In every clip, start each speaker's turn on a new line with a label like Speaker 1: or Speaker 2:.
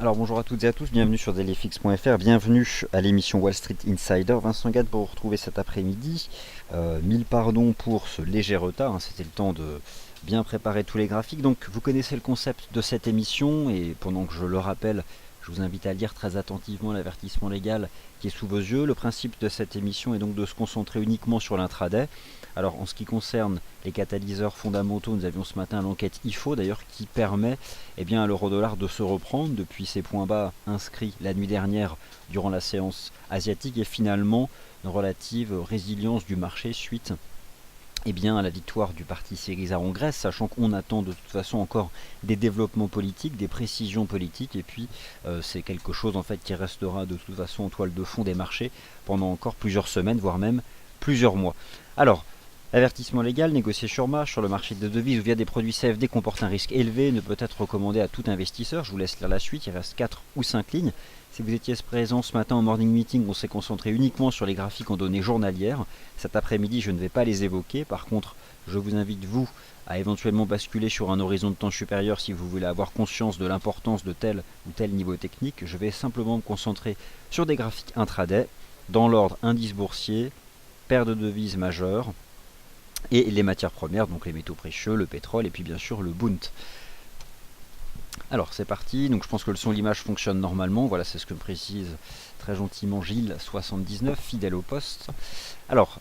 Speaker 1: Alors bonjour à toutes et à tous, bienvenue sur dailyfix.fr, bienvenue à l'émission Wall Street Insider. Vincent Gade pour vous retrouver cet après-midi. Mille pardons pour ce léger retard, hein, c'était le temps de bien préparer tous les graphiques. Donc vous connaissez le concept de cette émission et pendant que je le rappelle, je vous invite à lire très attentivement l'avertissement légal qui est sous vos yeux. Le principe de cette émission est donc de se concentrer uniquement sur l'intraday. Alors en ce qui concerne les catalyseurs fondamentaux, nous avions ce matin l'enquête IFO d'ailleurs qui permet à l'euro-dollar de se reprendre depuis ses points bas inscrits la nuit dernière durant la séance asiatique et finalement une relative résilience du marché suite à la victoire du parti Syriza en Grèce, sachant qu'on attend de toute façon encore des développements politiques, des précisions politiques, et puis c'est quelque chose en fait qui restera de toute façon en toile de fond des marchés pendant encore plusieurs semaines, voire même plusieurs mois. Alors, avertissement légal, négocié sur marge sur le marché des devises ou via des produits CFD comporte un risque élevé, ne peut être recommandé à tout investisseur. Je vous laisse lire la suite, il reste 4 ou 5 lignes. Si vous étiez présent ce matin au morning meeting, on s'est concentré uniquement sur les graphiques en données journalières. Cet après-midi, je ne vais pas les évoquer. Par contre, je vous invite, vous, à éventuellement basculer sur un horizon de temps supérieur si vous voulez avoir conscience de l'importance de tel ou tel niveau technique. Je vais simplement me concentrer sur des graphiques intraday, dans l'ordre indice boursier, paire de devises majeures, et les matières premières, donc les métaux précieux, le pétrole et puis bien sûr le Bund. Alors c'est parti, donc je pense que le son et l'image fonctionnent normalement, voilà c'est ce que me précise très gentiment Gilles79, fidèle au poste. Alors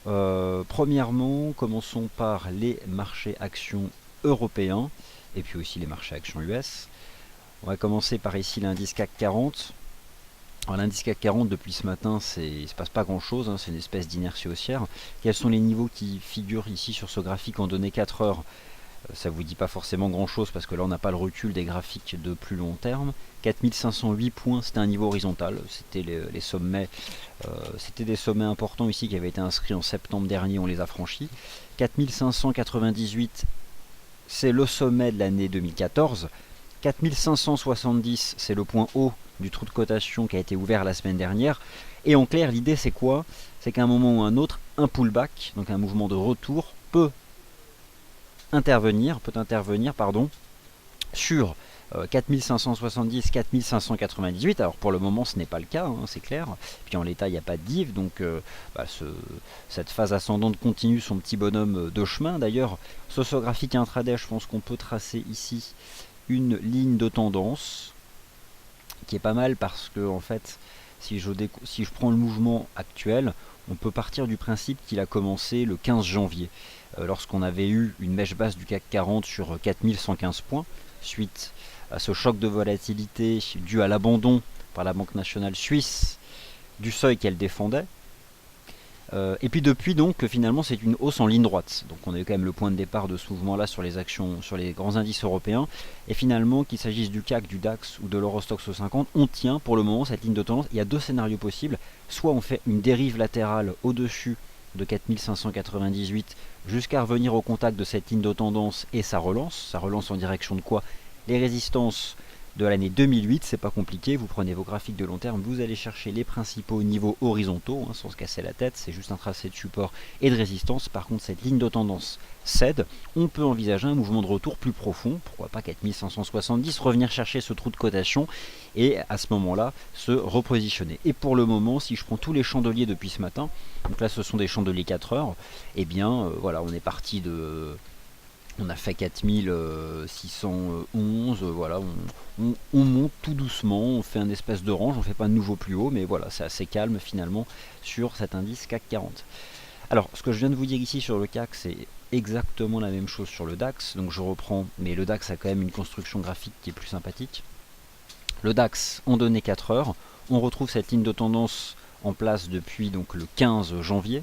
Speaker 1: premièrement, commençons par les marchés actions européens et puis aussi les marchés actions US. On va commencer par ici l'indice CAC 40. Alors l'indice CAC 40 depuis ce matin, il ne se passe pas grand chose, hein, c'est une espèce d'inertie haussière. Quels sont les niveaux qui figurent ici sur ce graphique en données 4 heures? Ça ne vous dit pas forcément grand chose parce que là on n'a pas le recul des graphiques de plus long terme. 4508 points, c'était un niveau horizontal, c'était les sommets, c'était des sommets importants ici qui avaient été inscrits en septembre dernier, on les a franchis. 4598, c'est le sommet de l'année 2014. 4570, c'est le point haut du trou de cotation qui a été ouvert la semaine dernière. Et en clair, l'idée c'est quoi? C'est qu'à un moment ou un autre, un pullback, donc un mouvement de retour, peut intervenir sur 4570, 4598. Alors pour le moment ce n'est pas le cas, hein, c'est clair. Puis en l'état il n'y a pas de div, donc cette phase ascendante continue son petit bonhomme de chemin. D'ailleurs, ce graphique intraday, je pense qu'on peut tracer ici une ligne de tendance qui est pas mal parce que en fait si je prends le mouvement actuel, on peut partir du principe qu'il a commencé le 15 janvier lorsqu'on avait eu une mèche basse du CAC 40 sur 4115 points suite à ce choc de volatilité dû à l'abandon par la Banque nationale suisse du seuil qu'elle défendait. Et puis depuis donc finalement c'est une hausse en ligne droite, donc on a eu quand même le point de départ de ce mouvement là sur les actions, sur les grands indices européens, et finalement qu'il s'agisse du CAC, du DAX ou de l'Eurostoxx 50, on tient pour le moment cette ligne de tendance. Il y a deux scénarios possibles, soit on fait une dérive latérale au-dessus de 4598 jusqu'à revenir au contact de cette ligne de tendance et ça relance en direction de quoi? Les résistances de l'année 2008, c'est pas compliqué, vous prenez vos graphiques de long terme, vous allez chercher les principaux niveaux horizontaux, hein, sans se casser la tête, c'est juste un tracé de support et de résistance. Par contre cette ligne de tendance cède, on peut envisager un mouvement de retour plus profond, pourquoi pas 4570, revenir chercher ce trou de cotation et à ce moment là se repositionner. Et pour le moment, si je prends tous les chandeliers depuis ce matin, donc là ce sont des chandeliers 4 heures, et voilà, on est parti de... On a fait 4611, voilà, on monte tout doucement, on fait un espèce de range, on ne fait pas de nouveau plus haut, mais voilà, c'est assez calme finalement sur cet indice CAC 40. Alors, ce que je viens de vous dire ici sur le CAC, c'est exactement la même chose sur le DAX, donc je reprends, mais le DAX a quand même une construction graphique qui est plus sympathique. Le DAX en données 4 heures, on retrouve cette ligne de tendance en place depuis donc le 15 janvier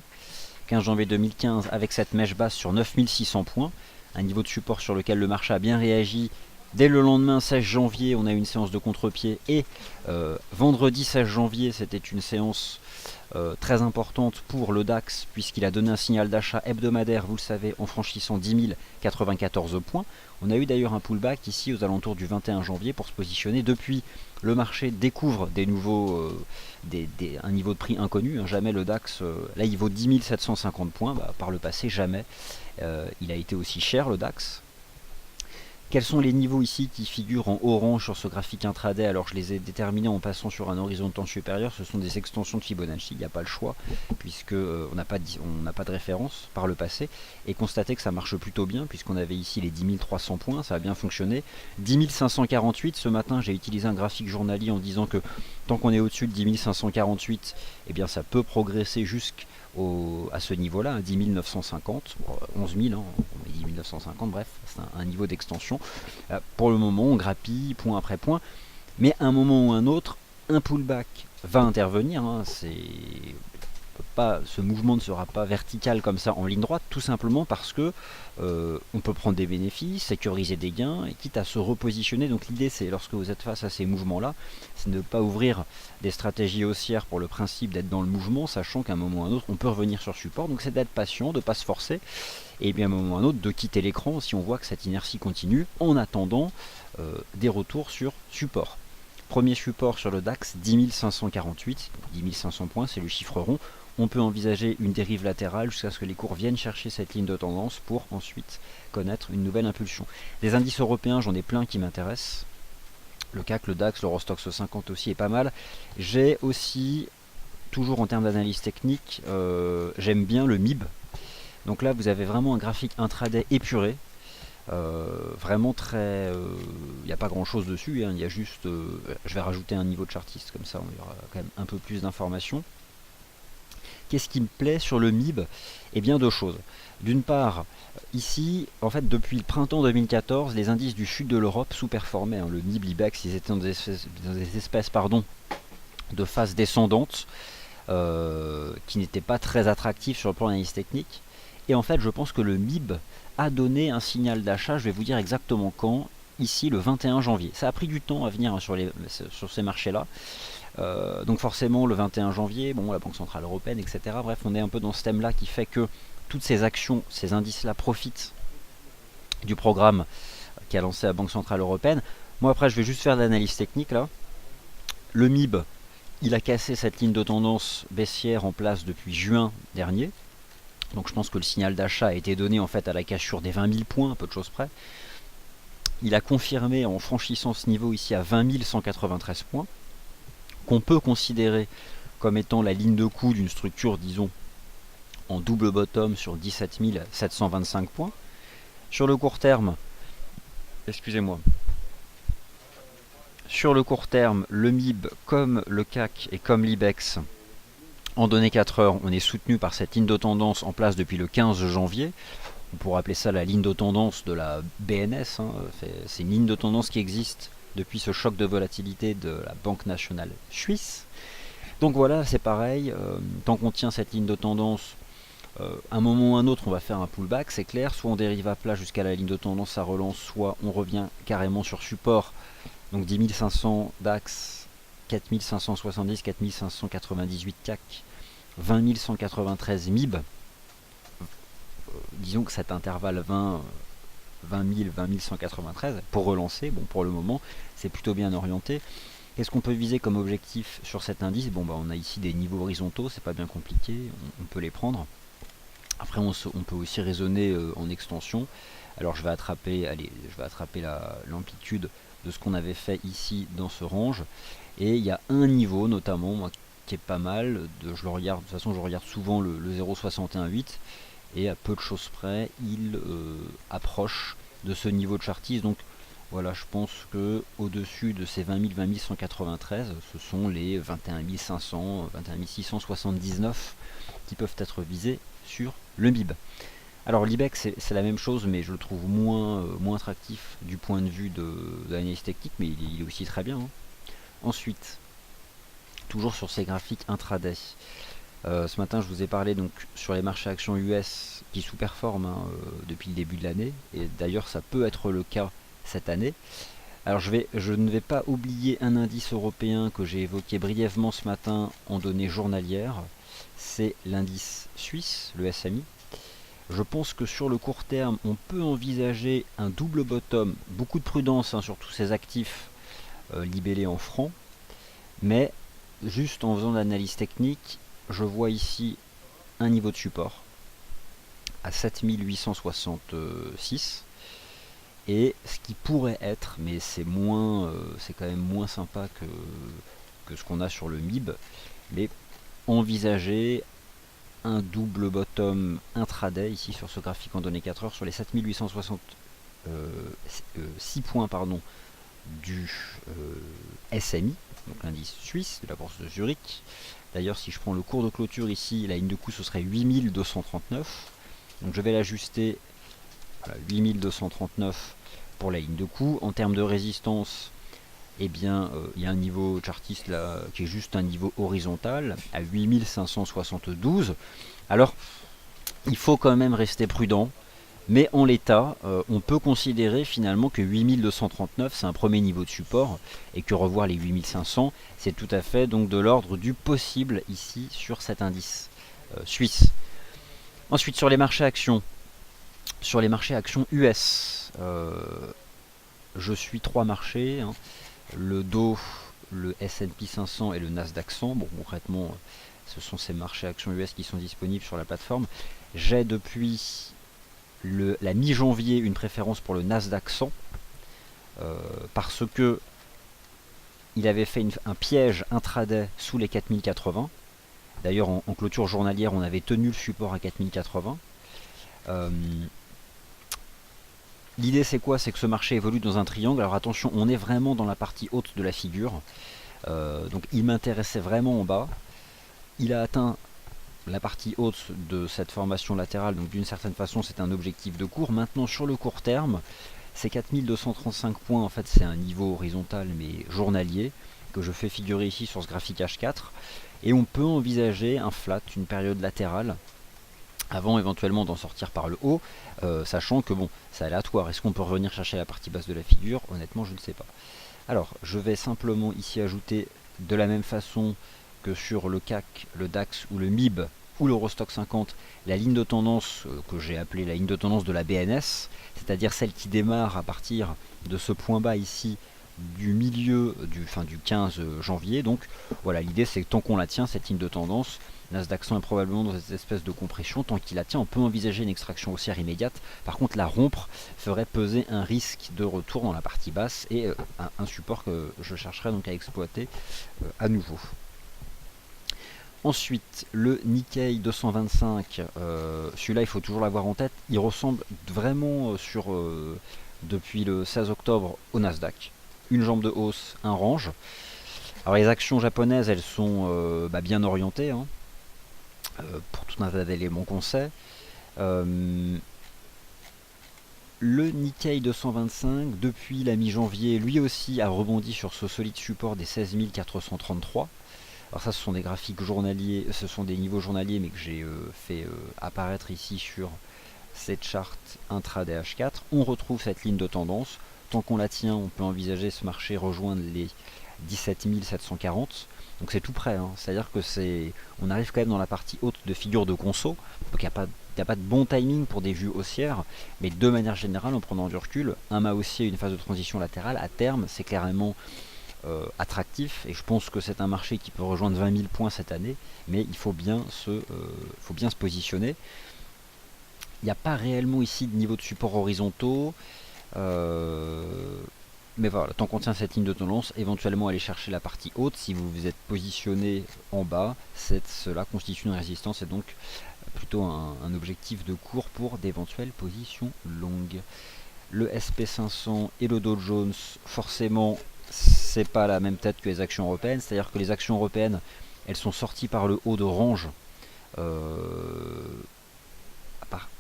Speaker 1: 2015 avec cette mèche basse sur 9600 points. Un niveau de support sur lequel le marché a bien réagi. Dès le lendemain, 16 janvier, on a eu une séance de contre-pied et vendredi 16 janvier, c'était une séance très importante pour le DAX puisqu'il a donné un signal d'achat hebdomadaire, vous le savez, en franchissant 10 094 points. On a eu d'ailleurs un pullback ici aux alentours du 21 janvier pour se positionner. Depuis, le marché découvre des nouveaux, un niveau de prix inconnu. Hein. Jamais le DAX, là il vaut 10 750 points, par le passé jamais il a été aussi cher le DAX. Quels sont les niveaux ici qui figurent en orange sur ce graphique intraday? Alors je les ai déterminés en passant sur un horizon de temps supérieur. Ce sont des extensions de Fibonacci, il n'y a pas le choix, puisque on n'a pas de référence par le passé. Et constatez que ça marche plutôt bien, puisqu'on avait ici les 10 300 points, ça a bien fonctionné. 10 548, ce matin j'ai utilisé un graphique journalier en disant que tant qu'on est au-dessus de 10 548, eh bien ça peut progresser à ce niveau-là, 10 950, 11 000, hein, on met 10 950, bref, c'est un niveau d'extension. Pour le moment, on grappille point après point, mais à un moment ou un autre, un pullback va intervenir. Hein, ce mouvement ne sera pas vertical comme ça en ligne droite, tout simplement parce que on peut prendre des bénéfices, sécuriser des gains, et quitte à se repositionner. Donc l'idée, c'est lorsque vous êtes face à ces mouvements-là, c'est de ne pas ouvrir des stratégies haussières pour le principe d'être dans le mouvement, sachant qu'à un moment ou à un autre, on peut revenir sur support. Donc c'est d'être patient, de ne pas se forcer, et bien à un moment ou à un autre, de quitter l'écran si on voit que cette inertie continue, en attendant des retours sur support. Premier support sur le DAX, 10 548, 10 500 points, c'est le chiffre rond. On peut envisager une dérive latérale jusqu'à ce que les cours viennent chercher cette ligne de tendance pour ensuite connaître une nouvelle impulsion. Les indices européens, j'en ai plein qui m'intéressent. Le CAC, le DAX, l'Eurostoxx 50 aussi est pas mal. J'ai aussi, toujours en termes d'analyse technique, j'aime bien le MIB. Donc là, vous avez vraiment un graphique intraday épuré. Vraiment très... il n'y a pas grand chose dessus, hein, il y a juste... je vais rajouter un niveau de chartiste, comme ça on aura quand même un peu plus d'informations. Qu'est-ce qui me plaît sur le MIB? Eh bien deux choses. D'une part, ici, en fait, depuis le printemps 2014, les indices du sud de l'Europe sous-performaient. Hein. Le MIB, l'IBEX, ils étaient dans des espèces de phase descendante qui n'étaient pas très attractifs sur le plan d'analyse technique. Et en fait, je pense que le MIB a donné un signal d'achat, je vais vous dire exactement quand, ici le 21 janvier. Ça a pris du temps à venir hein, sur ces marchés-là. Donc forcément le 21 janvier, bon, la Banque Centrale Européenne, etc. Bref, on est un peu dans ce thème-là qui fait que toutes ces actions, ces indices-là profitent du programme qu'a lancé la Banque Centrale Européenne. Moi après, je vais juste faire de l'analyse technique là. Le MIB, il a cassé cette ligne de tendance baissière en place depuis juin dernier. Donc je pense que le signal d'achat a été donné en fait à la cassure des 20 000 points, à peu de choses près. Il a confirmé en franchissant ce niveau ici à 20 193 points, qu'on peut considérer comme étant la ligne de coup d'une structure, disons, en double bottom sur 17 725 points. Sur le court terme, excusez-moi, sur le court terme, le MIB comme le CAC et comme l'IBEX, en données 4 heures, on est soutenu par cette ligne de tendance en place depuis le 15 janvier. On pourrait appeler ça la ligne de tendance de la BNS. Hein. C'est une ligne de tendance qui existe depuis ce choc de volatilité de la Banque nationale suisse. Donc voilà, c'est pareil, tant qu'on tient cette ligne de tendance, un moment ou un autre, on va faire un pullback, c'est clair. Soit on dérive à plat jusqu'à la ligne de tendance, ça relance, soit on revient carrément sur support. Donc 10 500 DAX, 4 570, 4 598 CAC, 20 193 MIB. Disons que cet intervalle 20 000, 20 193 pour relancer, bon pour le moment c'est plutôt bien orienté. Qu'est-ce qu'on peut viser comme objectif sur cet indice? Bon bah on a ici des niveaux horizontaux, c'est pas bien compliqué, on peut les prendre. Après on peut aussi raisonner en extension. Alors je vais attraper l'amplitude de ce qu'on avait fait ici dans ce range. Et il y a un niveau notamment moi, qui est pas mal, je le regarde, de toute façon je regarde souvent le 0,618 et à peu de choses près il approche de ce niveau de chartiste. Donc voilà, je pense que au-dessus de ces 20 000, 20 193, ce sont les 21 500, 21 679 qui peuvent être visés sur le MIB. Alors l'IBEX c'est la même chose, mais je le trouve moins attractif du point de vue de l'analyse technique, mais il est aussi très bien. Hein. Ensuite, toujours sur ces graphiques intraday. Ce matin, je vous ai parlé donc sur les marchés actions US qui sous-performent hein, depuis le début de l'année, et d'ailleurs ça peut être le cas cette année. Alors je ne vais pas oublier un indice européen que j'ai évoqué brièvement ce matin en données journalières, c'est l'indice suisse, le SMI. Je pense que sur le court terme, on peut envisager un double bottom, beaucoup de prudence hein, sur tous ces actifs libellés en francs, mais juste en faisant de l'analyse technique, je vois ici un niveau de support à 7866. et ce qui pourrait être, mais c'est moins, c'est quand même moins sympa que ce qu'on a sur le MIB, mais envisager un double bottom intraday ici sur ce graphique en données 4 heures sur les 7866 points pardon, du SMI, donc l'indice suisse de la bourse de Zurich. D'ailleurs, si je prends le cours de clôture ici, la ligne de coup ce serait 8239. Donc je vais l'ajuster à 8239 pour la ligne de coup. En termes de résistance, eh bien, il y a un niveau chartiste là qui est juste un niveau horizontal à 8572. Alors, il faut quand même rester prudent. Mais en l'état, on peut considérer finalement que 8239 c'est un premier niveau de support et que revoir les 8500 c'est tout à fait donc de l'ordre du possible ici sur cet indice suisse. Ensuite sur les marchés actions, US, je suis 3 marchés, hein, le Dow, le S&P 500 et le Nasdaq 100. Bon, concrètement, ce sont ces marchés actions US qui sont disponibles sur la plateforme. J'ai depuis la mi-janvier une préférence pour le Nasdaq 100 parce que il avait fait un piège intraday sous les 4080. D'ailleurs en clôture journalière on avait tenu le support à 4080. L'idée c'est quoi? C'est que ce marché évolue dans un triangle. Alors attention, on est vraiment dans la partie haute de la figure, donc il m'intéressait vraiment en bas. Il a atteint la partie haute de cette formation latérale, donc d'une certaine façon c'est un objectif de cours. Maintenant sur le court terme, ces 4235 points, en fait c'est un niveau horizontal mais journalier, que je fais figurer ici sur ce graphique H4, et on peut envisager un flat, une période latérale, avant éventuellement d'en sortir par le haut, sachant que bon, c'est aléatoire. Est-ce qu'on peut revenir chercher la partie basse de la figure? Honnêtement je ne sais pas. Alors je vais simplement ici ajouter de la même façon que sur le CAC, le DAX ou le MIB ou l'Eurostock 50, la ligne de tendance que j'ai appelée la ligne de tendance de la BNS, c'est-à-dire celle qui démarre à partir de ce point bas ici du milieu du 15 janvier. Donc voilà, l'idée c'est que tant qu'on la tient, cette ligne de tendance, Nasdaq 100 est probablement dans cette espèce de compression. Tant qu'il la tient, on peut envisager une extraction haussière immédiate. Par contre, la rompre ferait peser un risque de retour dans la partie basse et un support que je chercherai donc à exploiter à nouveau. Ensuite, le Nikkei 225, celui-là il faut toujours l'avoir en tête, il ressemble vraiment depuis le 16 octobre au Nasdaq. Une jambe de hausse, un range. Alors les actions japonaises, elles sont bien orientées, hein, pour tout un tas d'éléments qu'on sait. Le Nikkei 225, depuis la mi-janvier, lui aussi a rebondi sur ce solide support des 16 433. Alors ça ce sont des graphiques journaliers, ce sont des niveaux journaliers mais que j'ai fait apparaître ici sur cette charte intraday H4. On retrouve cette ligne de tendance. Tant qu'on la tient, on peut envisager ce marché rejoindre les 17 740. Donc c'est tout près, hein. C'est-à-dire que on arrive quand même dans la partie haute de figure de conso. Donc il n'y a pas de bon timing pour des vues haussières, mais de manière générale, en prenant du recul, un mât haussier et une phase de transition latérale, à terme, c'est clairement attractif, et je pense que c'est un marché qui peut rejoindre 20 000 points cette année, mais il faut bien se positionner. Il n'y a pas réellement ici de niveau de support horizontaux, mais voilà, tant qu'on tient cette ligne de tendance, éventuellement aller chercher la partie haute. Si vous vous êtes positionné en bas, cela constitue une résistance et donc plutôt un objectif de cours pour d'éventuelles positions longues. Le SP500 et le Dow Jones, forcément c'est pas la même tête que les actions européennes, c'est-à-dire que les actions européennes elles sont sorties par le haut de range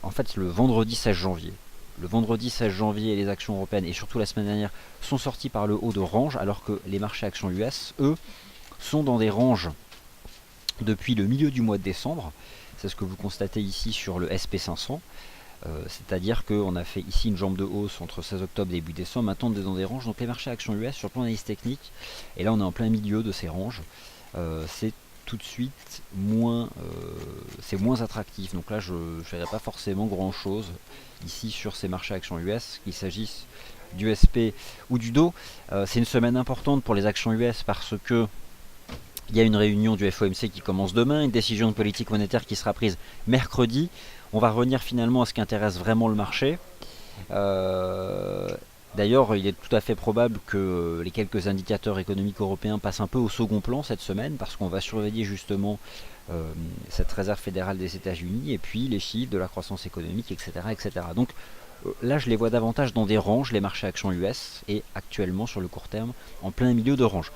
Speaker 1: en fait le vendredi 16 janvier. Le vendredi 16 janvier, les actions européennes et surtout la semaine dernière sont sorties par le haut de range, alors que les marchés actions US, eux, sont dans des ranges depuis le milieu du mois de décembre. C'est ce que vous constatez ici sur le SP500. C'est-à-dire qu'on a fait ici une jambe de hausse entre 16 octobre et début décembre. Maintenant on est dans des ranges, donc les marchés actions US sur le plan d'analyse technique, et là on est en plein milieu de ces ranges, c'est tout de suite moins, c'est moins attractif. Donc là je ne verrai pas forcément grand chose ici sur ces marchés actions US, qu'il s'agisse du SP ou du Dow. C'est une semaine importante pour les actions US parce que il y a une réunion du FOMC qui commence demain, une décision de politique monétaire qui sera prise mercredi. On va revenir finalement à ce qui intéresse vraiment le marché. Euh, D'ailleurs, il est tout à fait probable que les quelques indicateurs économiques européens passent un peu au second plan cette semaine parce qu'on va surveiller justement euh, cette réserve fédérale des États-Unis et puis les chiffres de la croissance économique, etc. etc. Donc là, je les vois davantage dans des ranges, les marchés actions US, et actuellement sur le court terme en plein milieu de range.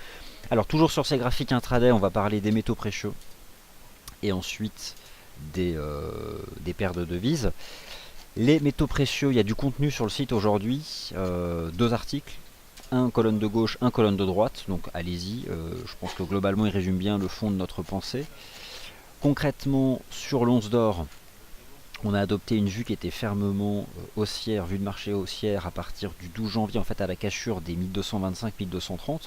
Speaker 1: Alors toujours sur ces graphiques intraday, on va parler des métaux précieux et ensuite des paires de devises. Les métaux précieux, il y a du contenu sur le site aujourd'hui, deux articles, un colonne de gauche, un colonne de droite, donc allez-y, je pense que globalement il résume bien le fond de notre pensée. Concrètement, sur l'once d'or, on a adopté une vue qui était fermement haussière, vue de marché haussière à partir du 12 janvier, en fait à la cassure des 1225-1230,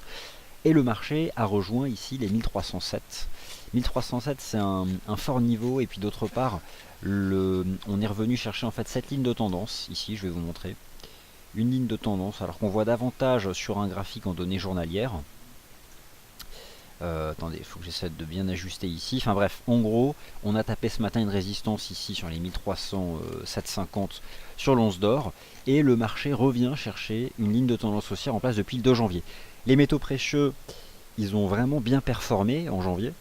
Speaker 1: et le marché a rejoint ici les 1307. 1307 c'est un fort niveau, et puis d'autre part, on est revenu chercher en fait cette ligne de tendance, ici je vais vous montrer, une ligne de tendance, alors qu'on voit davantage sur un graphique en données journalières. Attendez, il faut que j'essaie de bien ajuster ici. Enfin bref, en gros, on a tapé ce matin une résistance ici sur les 1307,50 sur l'once d'or. Et le marché revient chercher une ligne de tendance haussière en place depuis le 2 janvier. Les métaux précieux, ils ont vraiment bien performé en janvier.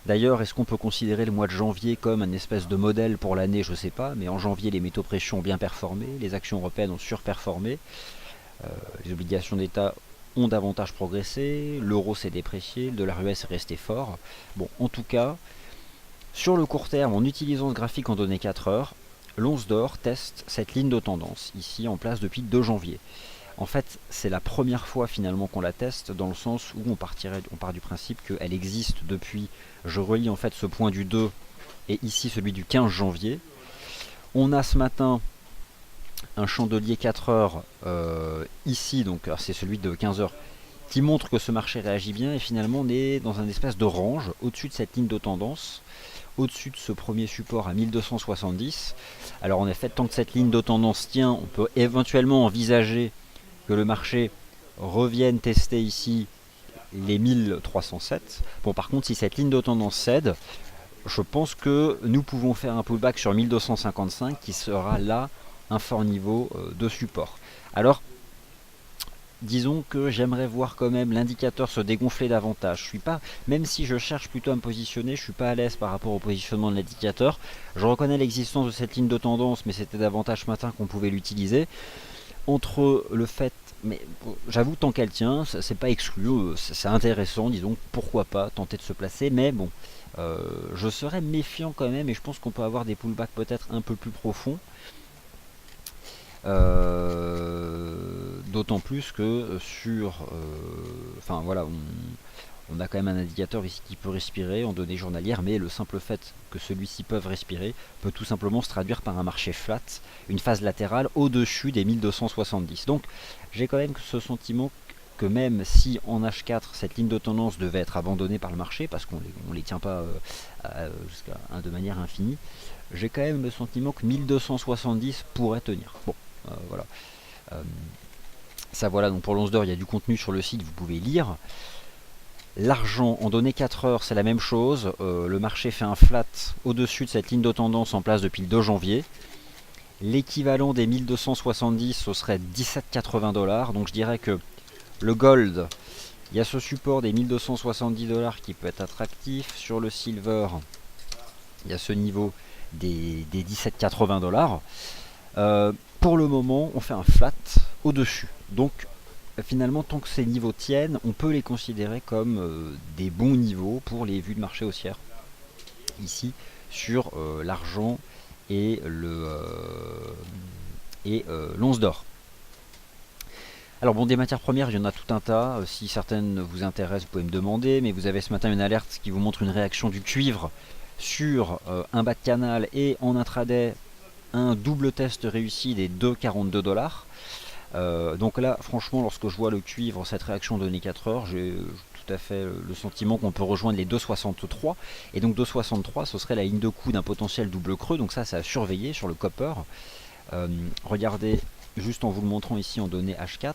Speaker 1: D'ailleurs, est-ce qu'on peut considérer le mois de janvier comme un espèce de modèle pour l'année? Je ne sais pas, mais en janvier, les métaux précieux ont bien performé, les actions européennes ont surperformé, les obligations d'État ont davantage progressé, l'euro s'est déprécié, le dollar US est resté fort. Bon, en tout cas, sur le court terme, en utilisant ce graphique en données 4 heures, l'once d'or teste cette ligne de tendance, ici en place depuis le 2 janvier. En fait, c'est la première fois finalement qu'on la teste, dans le sens où on part du principe qu'elle existe depuis, je relis en fait ce point du 2 et ici celui du 15 janvier. On a ce matin un chandelier 4 heures ici, donc c'est celui de 15 heures, qui montre que ce marché réagit bien, et finalement on est dans un espèce de range au-dessus de cette ligne de tendance, au-dessus de ce premier support à 1270. Alors en effet, tant que cette ligne de tendance tient, on peut éventuellement envisager que le marché revienne tester ici les 1307. Bon, par contre, si cette ligne de tendance cède, je pense que nous pouvons faire un pullback sur 1255 qui sera là un fort niveau de support. Alors, disons que j'aimerais voir quand même l'indicateur se dégonfler davantage. Je suis pas, même si je cherche plutôt à me positionner, je suis pas à l'aise par rapport au positionnement de l'indicateur. Je reconnais l'existence de cette ligne de tendance, mais c'était davantage ce matin qu'on pouvait l'utiliser. Entre le fait, mais j'avoue, tant qu'elle tient, c'est pas exclu, c'est intéressant, disons, pourquoi pas tenter de se placer, mais bon, je serais méfiant quand même, et je pense qu'on peut avoir des pullbacks peut-être un peu plus profonds. D'autant plus que sur, enfin voilà, on a quand même un indicateur ici qui peut respirer en données journalières, mais le simple fait que celui-ci peut respirer peut tout simplement se traduire par un marché flat, une phase latérale au-dessus des 1270. Donc j'ai quand même ce sentiment que même si en H4 cette ligne de tendance devait être abandonnée par le marché, parce qu'on ne les tient pas de manière infinie, j'ai quand même le sentiment que 1270 pourrait tenir. Bon, voilà. Ça voilà, donc pour l'once d'or, il y a du contenu sur le site, vous pouvez lire. L'argent en données 4 heures, c'est la même chose. Le marché fait un flat au-dessus de cette ligne de tendance en place depuis le 2 janvier. L'équivalent des 1270, ce serait 17,80 $. Donc je dirais que le gold, il y a ce support des 1270 $ qui peut être attractif. Sur le silver, il y a ce niveau des 17,80 $. Pour le moment, on fait un flat au-dessus. Donc finalement, tant que ces niveaux tiennent, on peut les considérer comme des bons niveaux pour les vues de marché haussière. Ici, sur l'argent et l'once d'or. Alors bon, des matières premières, il y en a tout un tas. Si certaines vous intéressent, vous pouvez me demander. Mais vous avez ce matin une alerte qui vous montre une réaction du cuivre sur un bas de canal et en intraday, un double test réussi des 2,42 $. Donc là, franchement, lorsque je vois le cuivre, cette réaction donnée 4 heures, j'ai tout à fait le sentiment qu'on peut rejoindre les 2,63. Et donc 2,63, ce serait la ligne de coup d'un potentiel double creux. Donc ça, c'est à surveiller sur le copper. Regardez, juste en vous le montrant ici en données H4,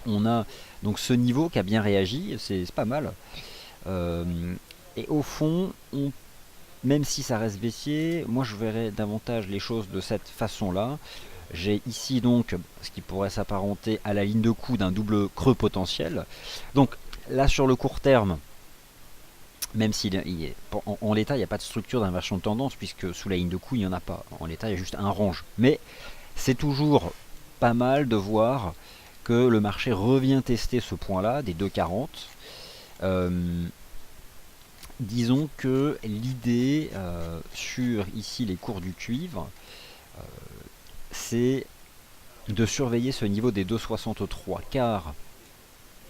Speaker 1: on a donc ce niveau qui a bien réagi, c'est pas mal. Et au fond, on même si ça reste baissier, moi je verrais davantage les choses de cette façon-là. J'ai ici donc ce qui pourrait s'apparenter à la ligne de coup d'un double creux potentiel. Donc là sur le court terme, même s'il est, en l'état il n'y a pas de structure d'inversion de tendance, puisque sous la ligne de coup il n'y en a pas. En l'état il y a juste un range. Mais c'est toujours pas mal de voir que le marché revient tester ce point-là, des 2,40. Disons que l'idée sur ici les cours du cuivre, c'est de surveiller ce niveau des 2,63, car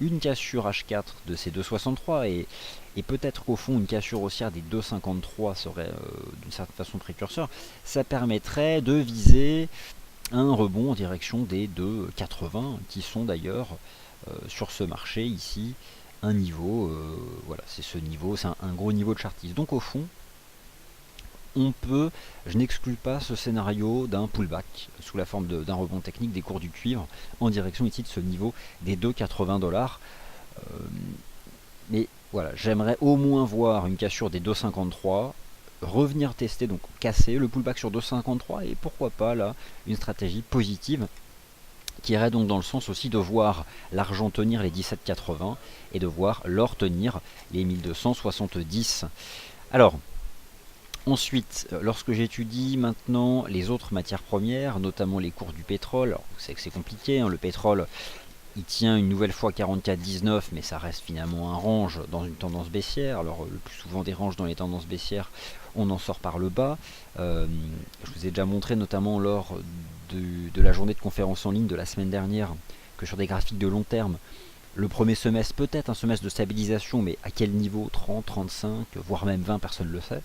Speaker 1: une cassure H4 de ces 2,63 et peut-être qu'au fond une cassure haussière des 2,53 serait d'une certaine façon précurseur, ça permettrait de viser un rebond en direction des 2,80 qui sont d'ailleurs sur ce marché ici un niveau, voilà, c'est ce niveau, c'est un gros niveau de chartiste. Donc au fond, je n'exclus pas ce scénario d'un pullback sous la forme d'un rebond technique des cours du cuivre en direction ici de ce niveau des 2,80 $. Mais voilà, j'aimerais au moins voir une cassure des 2,53, revenir tester, donc casser le pullback sur 2,53 et pourquoi pas là une stratégie positive qui irait donc dans le sens aussi de voir l'argent tenir les 17,80 et de voir l'or tenir les 1270. Alors, ensuite, lorsque j'étudie maintenant les autres matières premières, notamment les cours du pétrole, alors c'est que c'est compliqué, hein, le pétrole il tient une nouvelle fois 44,19, mais ça reste finalement un range dans une tendance baissière. Alors le plus souvent des ranges dans les tendances baissières, on en sort par le bas. Je vous ai déjà montré notamment lors de la journée de conférence en ligne de la semaine dernière que sur des graphiques de long terme, le premier semestre peut-être un semestre de stabilisation, mais à quel niveau? 30, 35, voire même 20, personne ne le sait.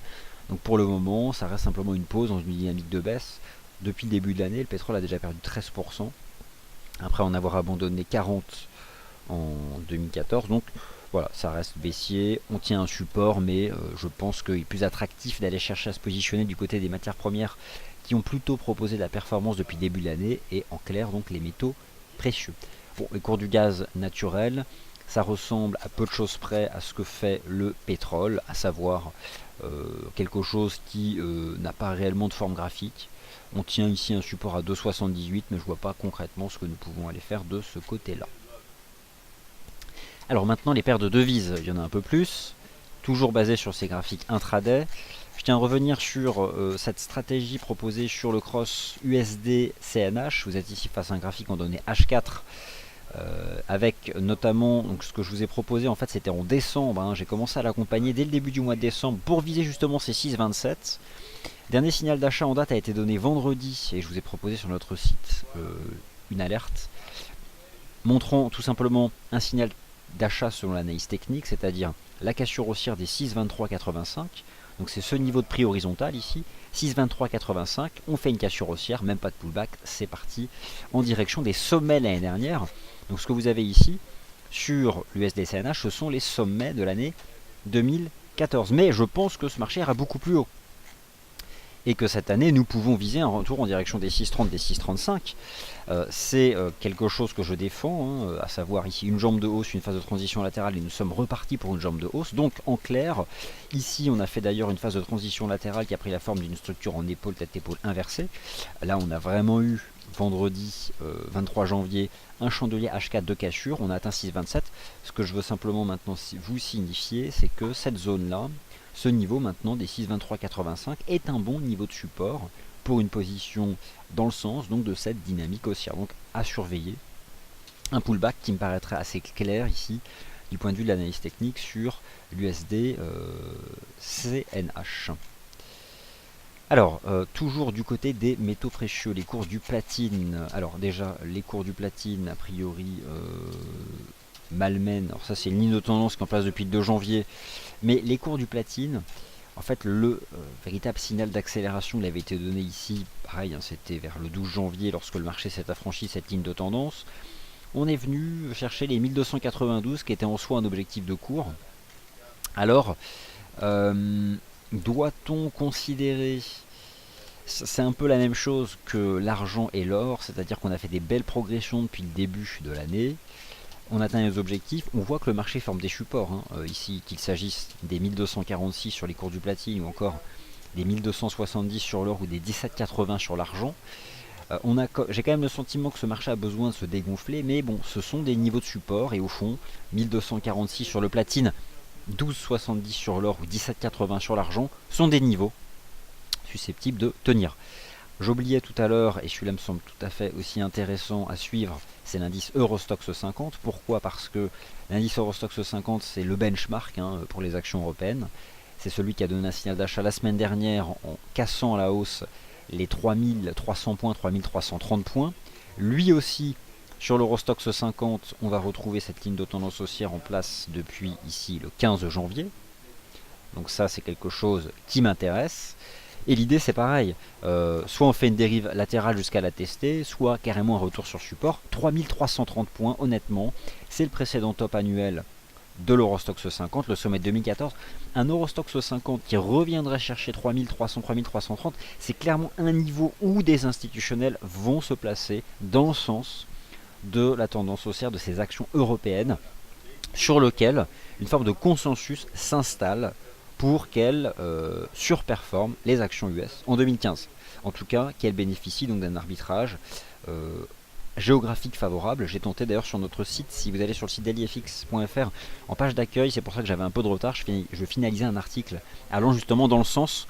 Speaker 1: Donc pour le moment, ça reste simplement une pause dans une dynamique de baisse. Depuis le début de l'année, le pétrole a déjà perdu 13%. Après en avoir abandonné 40 en 2014, donc voilà, ça reste baissier, on tient un support, mais je pense qu'il est plus attractif d'aller chercher à se positionner du côté des matières premières qui ont plutôt proposé de la performance depuis le début de l'année, et en clair donc les métaux précieux. Bon, les cours du gaz naturel, ça ressemble à peu de choses près à ce que fait le pétrole, à savoir quelque chose qui n'a pas réellement de forme graphique. On tient ici un support à 2,78, mais je ne vois pas concrètement ce que nous pouvons aller faire de ce côté-là. Alors maintenant, les paires de devises, il y en a un peu plus, toujours basées sur ces graphiques intraday. Je tiens à revenir sur cette stratégie proposée sur le cross USD-CNH. Vous êtes ici face à un graphique en données H4, avec notamment, donc ce que je vous ai proposé, en fait c'était en décembre, hein, j'ai commencé à l'accompagner dès le début du mois de décembre pour viser justement ces 6,27. Dernier signal d'achat en date a été donné vendredi et je vous ai proposé sur notre site une alerte montrant tout simplement un signal d'achat selon l'analyse technique, c'est-à-dire la cassure haussière des 6,2385. Donc c'est ce niveau de prix horizontal ici, 6,2385. On fait une cassure haussière, même pas de pullback, c'est parti en direction des sommets l'année dernière. Donc ce que vous avez ici sur l'USD-CNH, ce sont les sommets de l'année 2014. Mais je pense que ce marché ira beaucoup plus haut. Et que cette année, nous pouvons viser un retour en direction des 6,30, des 6,35. C'est quelque chose que je défends, hein, à savoir ici une jambe de hausse, une phase de transition latérale, et nous sommes repartis pour une jambe de hausse. Donc en clair, ici on a fait d'ailleurs une phase de transition latérale qui a pris la forme d'une structure en épaule, tête-épaule inversée. Là on a vraiment eu vendredi 23 janvier un chandelier H4 de cassure, on a atteint 6,27. Ce que je veux simplement maintenant vous signifier, c'est que cette zone-là, ce niveau maintenant des 6,2385 est un bon niveau de support pour une position dans le sens donc de cette dynamique haussière. Donc à surveiller. Un pullback qui me paraîtrait assez clair ici du point de vue de l'analyse technique sur l'USD CNH. Alors, toujours du côté des métaux précieux, les cours du platine. Alors déjà, les cours du platine, a priori, malmènent. Alors ça, c'est une ligne de tendance qui est en place depuis le 2 janvier. Mais les cours du platine, en fait, le véritable signal d'accélération il avait été donné ici. Pareil, hein, c'était vers le 12 janvier lorsque le marché s'est affranchi cette ligne de tendance. On est venu chercher les 1292 qui était en soi un objectif de cours. Alors, doit-on considérer, c'est un peu la même chose que l'argent et l'or, c'est-à-dire qu'on a fait des belles progressions depuis le début de l'année. on atteint les objectifs, on voit que le marché forme des supports, hein. Ici, qu'il s'agisse des 1246 sur les cours du platine ou encore des 1270 sur l'or ou des 1780 sur l'argent. J'ai quand même le sentiment que ce marché a besoin de se dégonfler, mais bon, ce sont des niveaux de support, et au fond, 1246 sur le platine, 12,70 sur l'or ou 17,80 sur l'argent sont des niveaux susceptibles de tenir. J'oubliais tout à l'heure, et celui-là me semble tout à fait aussi intéressant à suivre, c'est l'indice Eurostoxx 50. Pourquoi? Parce que l'indice Eurostoxx 50, c'est le benchmark, hein, pour les actions européennes. C'est celui qui a donné un signal d'achat la semaine dernière en cassant à la hausse les 3300 points, 3330 points. Lui aussi, sur l'Eurostoxx 50, on va retrouver cette ligne de tendance haussière en place depuis ici le 15 janvier. Donc ça, c'est quelque chose qui m'intéresse. Et l'idée, c'est pareil. Soit on fait une dérive latérale jusqu'à la tester, soit carrément un retour sur support. 3330 points, honnêtement, c'est le précédent top annuel de l'Eurostoxx 50, le sommet de 2014. Un Eurostoxx 50 qui reviendrait chercher 3300, 3330, c'est clairement un niveau où des institutionnels vont se placer dans le sens de la tendance haussière de ces actions européennes, sur lequel une forme de consensus s'installe pour qu'elles surperforment les actions US en 2015. En tout cas, qu'elles bénéficient donc d'un arbitrage géographique favorable. J'ai tenté d'ailleurs sur notre site, si vous allez sur le site dailyfx.fr, en page d'accueil, c'est pour ça que j'avais un peu de retard, je finalisais un article allant justement dans le sens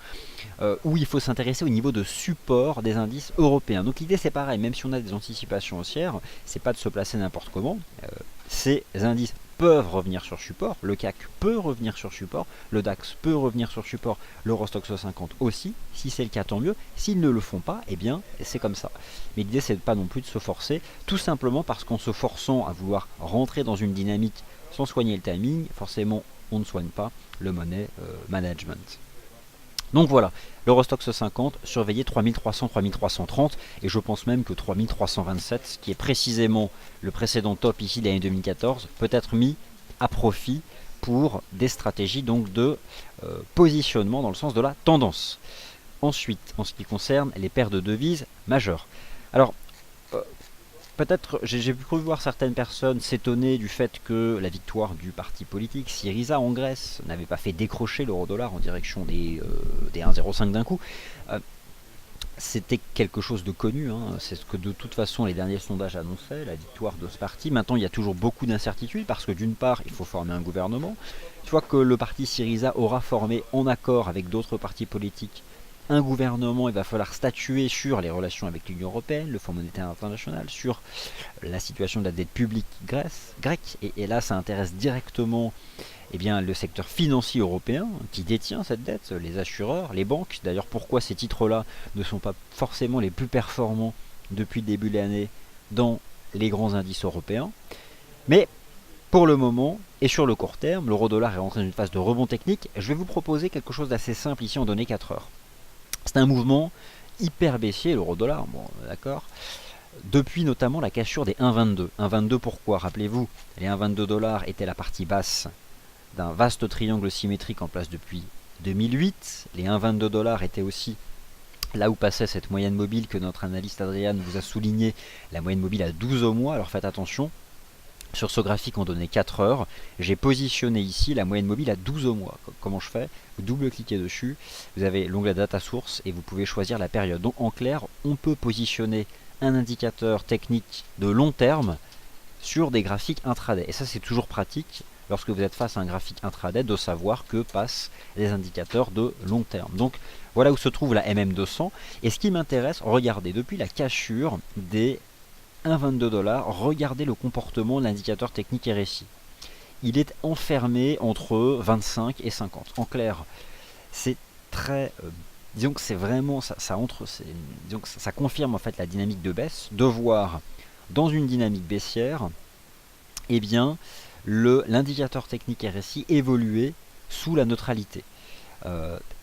Speaker 1: où il faut s'intéresser au niveau de support des indices européens. Donc l'idée c'est pareil, même si on a des anticipations haussières, c'est pas de se placer n'importe comment. Ces indices peuvent revenir sur support, le CAC peut revenir sur support, le DAX peut revenir sur support, l'Eurostoxx 50 aussi, si c'est le cas tant mieux, s'ils ne le font pas, eh bien c'est comme ça. Mais l'idée c'est pas non plus de se forcer, tout simplement parce qu'en se forçant à vouloir rentrer dans une dynamique sans soigner le timing, forcément on ne soigne pas le money management. Donc voilà, l'Eurostoxx 50, surveillez 3300, 3330, et je pense même que 3327, qui est précisément le précédent top ici de l'année 2014, peut être mis à profit pour des stratégies donc de positionnement dans le sens de la tendance. Ensuite, en ce qui concerne les paires de devises majeures. Alors, peut-être, j'ai pu voir certaines personnes s'étonner du fait que la victoire du parti politique Syriza en Grèce n'avait pas fait décrocher l'euro-dollar en direction des 1,05 d'un coup. C'était quelque chose de connu, hein. C'est ce que de toute façon les derniers sondages annonçaient, la victoire de ce parti. Maintenant, il y a toujours beaucoup d'incertitudes parce que d'une part, il faut former un gouvernement. Une fois que le parti Syriza aura formé en accord avec d'autres partis politiques un gouvernement, il va falloir statuer sur les relations avec l'Union Européenne, le Fonds monétaire international, sur la situation de la dette publique grecque. Et là, ça intéresse directement le secteur financier européen qui détient cette dette, les assureurs, les banques. D'ailleurs, pourquoi ces titres-là ne sont pas forcément les plus performants depuis le début de l'année dans les grands indices européens. Mais pour le moment, et sur le court terme, l'euro-dollar est rentré dans une phase de rebond technique. Je vais vous proposer quelque chose d'assez simple ici en données 4 heures. C'est un mouvement hyper baissier, l'euro-dollar, bon, d'accord, depuis notamment la cassure des 1,22. 1,22 pourquoi? Rappelez-vous, les 1,22 $ étaient la partie basse d'un vaste triangle symétrique en place depuis 2008. Les 1,22 $ étaient aussi là où passait cette moyenne mobile que notre analyste Adrian vous a souligné, la moyenne mobile à 12 mois. Alors faites attention, sur ce graphique en données 4 heures, j'ai positionné ici la moyenne mobile à 12 mois. Comment je fais? Vous double-cliquez dessus, vous avez l'onglet Data Source et vous pouvez choisir la période. Donc en clair, on peut positionner un indicateur technique de long terme sur des graphiques intraday. Et ça, c'est toujours pratique lorsque vous êtes face à un graphique intraday de savoir que passent les indicateurs de long terme. Donc voilà où se trouve la MM200. Et ce qui m'intéresse, regardez, depuis la cassure des 1,22 $, regardez le comportement de l'indicateur technique RSI. Il est enfermé entre 25 et 50. En clair, c'est très... disons que c'est vraiment... disons que ça confirme en fait la dynamique de baisse, de voir dans une dynamique baissière, eh bien, l'indicateur technique RSI évoluer sous la neutralité.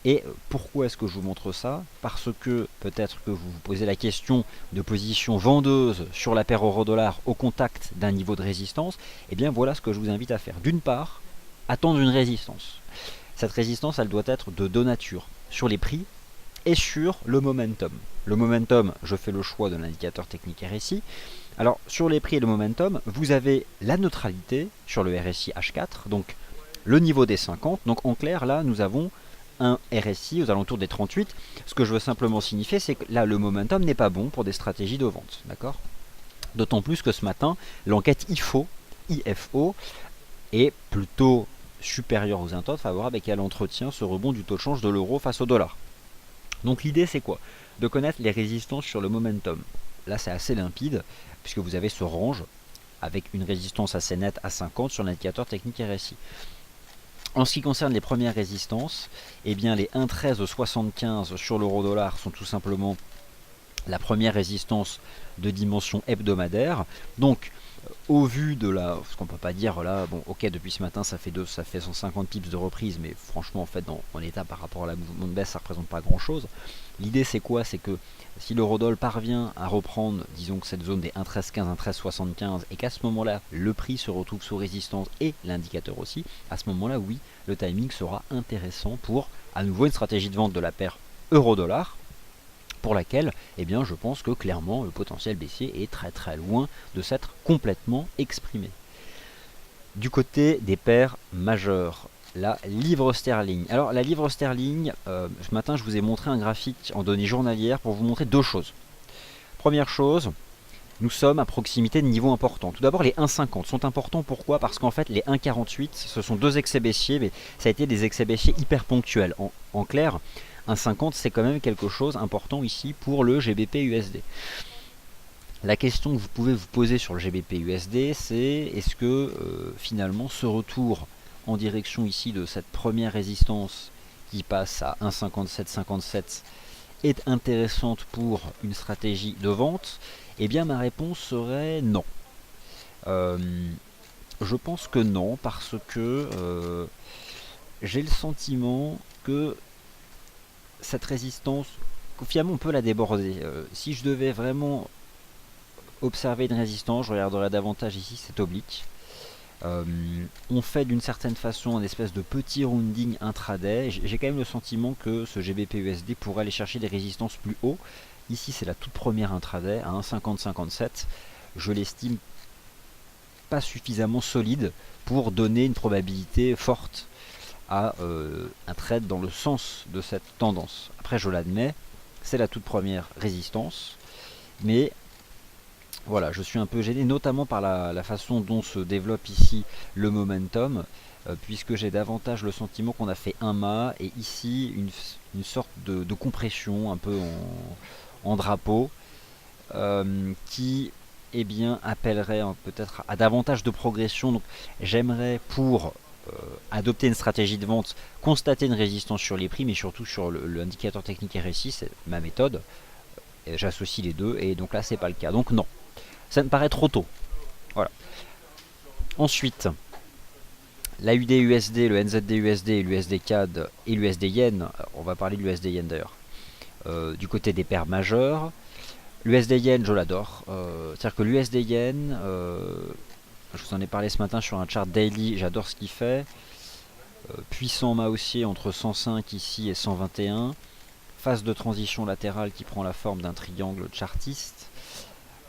Speaker 1: Et pourquoi est-ce que je vous montre ça? Parce que peut-être que vous vous posez la question de position vendeuse sur la paire euro-dollar au contact d'un niveau de résistance. Et bien voilà ce que je vous invite à faire. D'une part, attendre une résistance. Cette résistance, elle doit être de deux natures, sur les prix et sur le momentum. Le momentum, je fais le choix de l'indicateur technique RSI. Alors sur les prix et le momentum, vous avez la neutralité sur le RSI H4, donc le niveau des 50. Donc en clair, là, nous avons un RSI aux alentours des 38. Ce que je veux simplement signifier, c'est que là, le momentum n'est pas bon pour des stratégies de vente. D'accord? D'autant plus que ce matin, l'enquête IFO est plutôt supérieure aux attentes favorables et qu'elle entretient ce rebond du taux de change de l'euro face au dollar. Donc l'idée, c'est quoi? De connaître les résistances sur le momentum. Là, c'est assez limpide, puisque vous avez ce range avec une résistance assez nette à 50 sur l'indicateur technique RSI. En ce qui concerne les premières résistances, eh bien les 1,1375 sur l'euro-dollar sont tout simplement la première résistance de dimension hebdomadaire. Donc, au vu de la... ce qu'on peut pas dire là, bon ok, depuis ce matin ça fait 150 pips de reprise, mais franchement en fait en état par rapport à la mouvement de baisse ça représente pas grand chose. L'idée c'est quoi? C'est que si l'eurodoll parvient à reprendre, disons que cette zone des 1,1315, 1,1375 et qu'à ce moment là le prix se retrouve sous résistance et l'indicateur aussi, à ce moment là oui, le timing sera intéressant pour à nouveau une stratégie de vente de la paire euro-dollar, pour laquelle eh bien, je pense que clairement le potentiel baissier est très très loin de s'être complètement exprimé. Du côté des paires majeures, la livre sterling. Alors la livre sterling, ce matin je vous ai montré un graphique en données journalières pour vous montrer deux choses. Première chose, nous sommes à proximité de niveaux importants. Tout d'abord les 1,50 sont importants, pourquoi? Parce qu'en fait les 1,48 ce sont deux excès baissiers, mais ça a été des excès baissiers hyper ponctuels. En clair, 1,50 c'est quand même quelque chose d'important ici pour le GBP USD. La question que vous pouvez vous poser sur le GBP USD, c'est est-ce que finalement ce retour en direction ici de cette première résistance qui passe à 1,5757 est intéressante pour une stratégie de vente? Eh bien ma réponse serait non. Je pense que non, parce que j'ai le sentiment que cette résistance, finalement on peut la déborder. Si je devais vraiment observer une résistance, je regarderais davantage ici cet oblique. On fait d'une certaine façon un espèce de petit rounding intraday. J'ai quand même le sentiment que ce GBP USD pourrait aller chercher des résistances plus haut. Ici c'est la toute première intraday à 1,5057. Je l'estime pas suffisamment solide pour donner une probabilité forte à un trade dans le sens de cette tendance. Après je l'admets, c'est la toute première résistance, mais voilà, je suis un peu gêné, notamment par la façon dont se développe ici le momentum, puisque j'ai davantage le sentiment qu'on a fait un mât, et ici une sorte de compression un peu en drapeau, qui eh bien, appellerait peut-être à davantage de progression. Donc j'aimerais pour adopter une stratégie de vente, constater une résistance sur les prix, mais surtout sur l'indicateur technique RSI, c'est ma méthode. J'associe les deux, et donc là c'est pas le cas. Donc non, ça me paraît trop tôt. Voilà. Ensuite, la UD-USD, le NZD-USD, l'USD-CAD et l'USD-Yen, on va parler de l'USD-Yen d'ailleurs, du côté des paires majeures. L'USD-Yen, je l'adore. C'est-à-dire que l'USD-Yen, je vous en ai parlé ce matin sur un chart daily, j'adore ce qu'il fait. Puissant mât haussier entre 105 ici et 121. Phase de transition latérale qui prend la forme d'un triangle chartiste.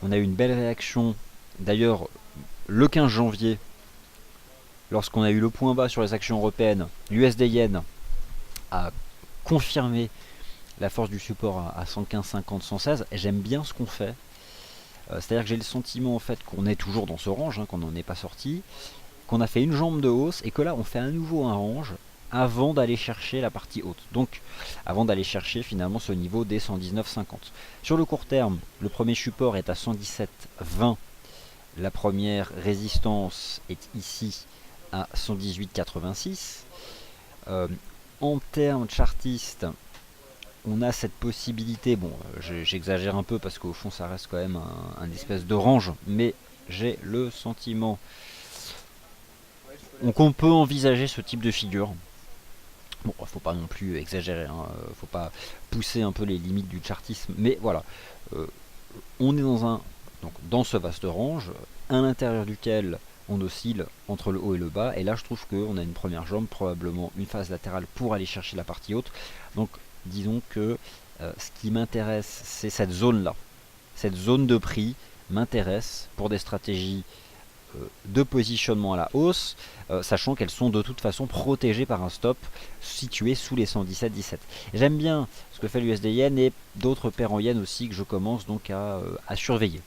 Speaker 1: On a eu une belle réaction, d'ailleurs, le 15 janvier, lorsqu'on a eu le point bas sur les actions européennes, l'USD-Yen a confirmé la force du support à 115,50, 116. J'aime bien ce qu'on fait. C'est-à-dire que j'ai le sentiment en fait qu'on est toujours dans ce range, qu'on n'en est pas sorti, qu'on a fait une jambe de hausse et que là on fait à nouveau un range avant d'aller chercher la partie haute. Donc avant d'aller chercher finalement ce niveau des 119,50. Sur le court terme, le premier support est à 117,20. La première résistance est ici à 118,86. En termes chartistes, on a cette possibilité, bon j'exagère un peu parce qu'au fond ça reste quand même un espèce de range, mais j'ai le sentiment qu'on peut envisager ce type de figure. Bon, faut pas non plus exagérer, faut pas pousser un peu les limites du chartisme, mais voilà, on est dans ce vaste range, à l'intérieur duquel on oscille entre le haut et le bas, et là je trouve qu'on a une première jambe, probablement une phase latérale pour aller chercher la partie haute. Donc disons que ce qui m'intéresse, c'est cette zone là, cette zone de prix m'intéressent pour des stratégies de positionnement à la hausse, sachant qu'elles sont de toute façon protégées par un stop situé sous les 117,17. J'aime bien ce que fait l'USD Yen et d'autres paires en Yen aussi que je commence donc à surveiller.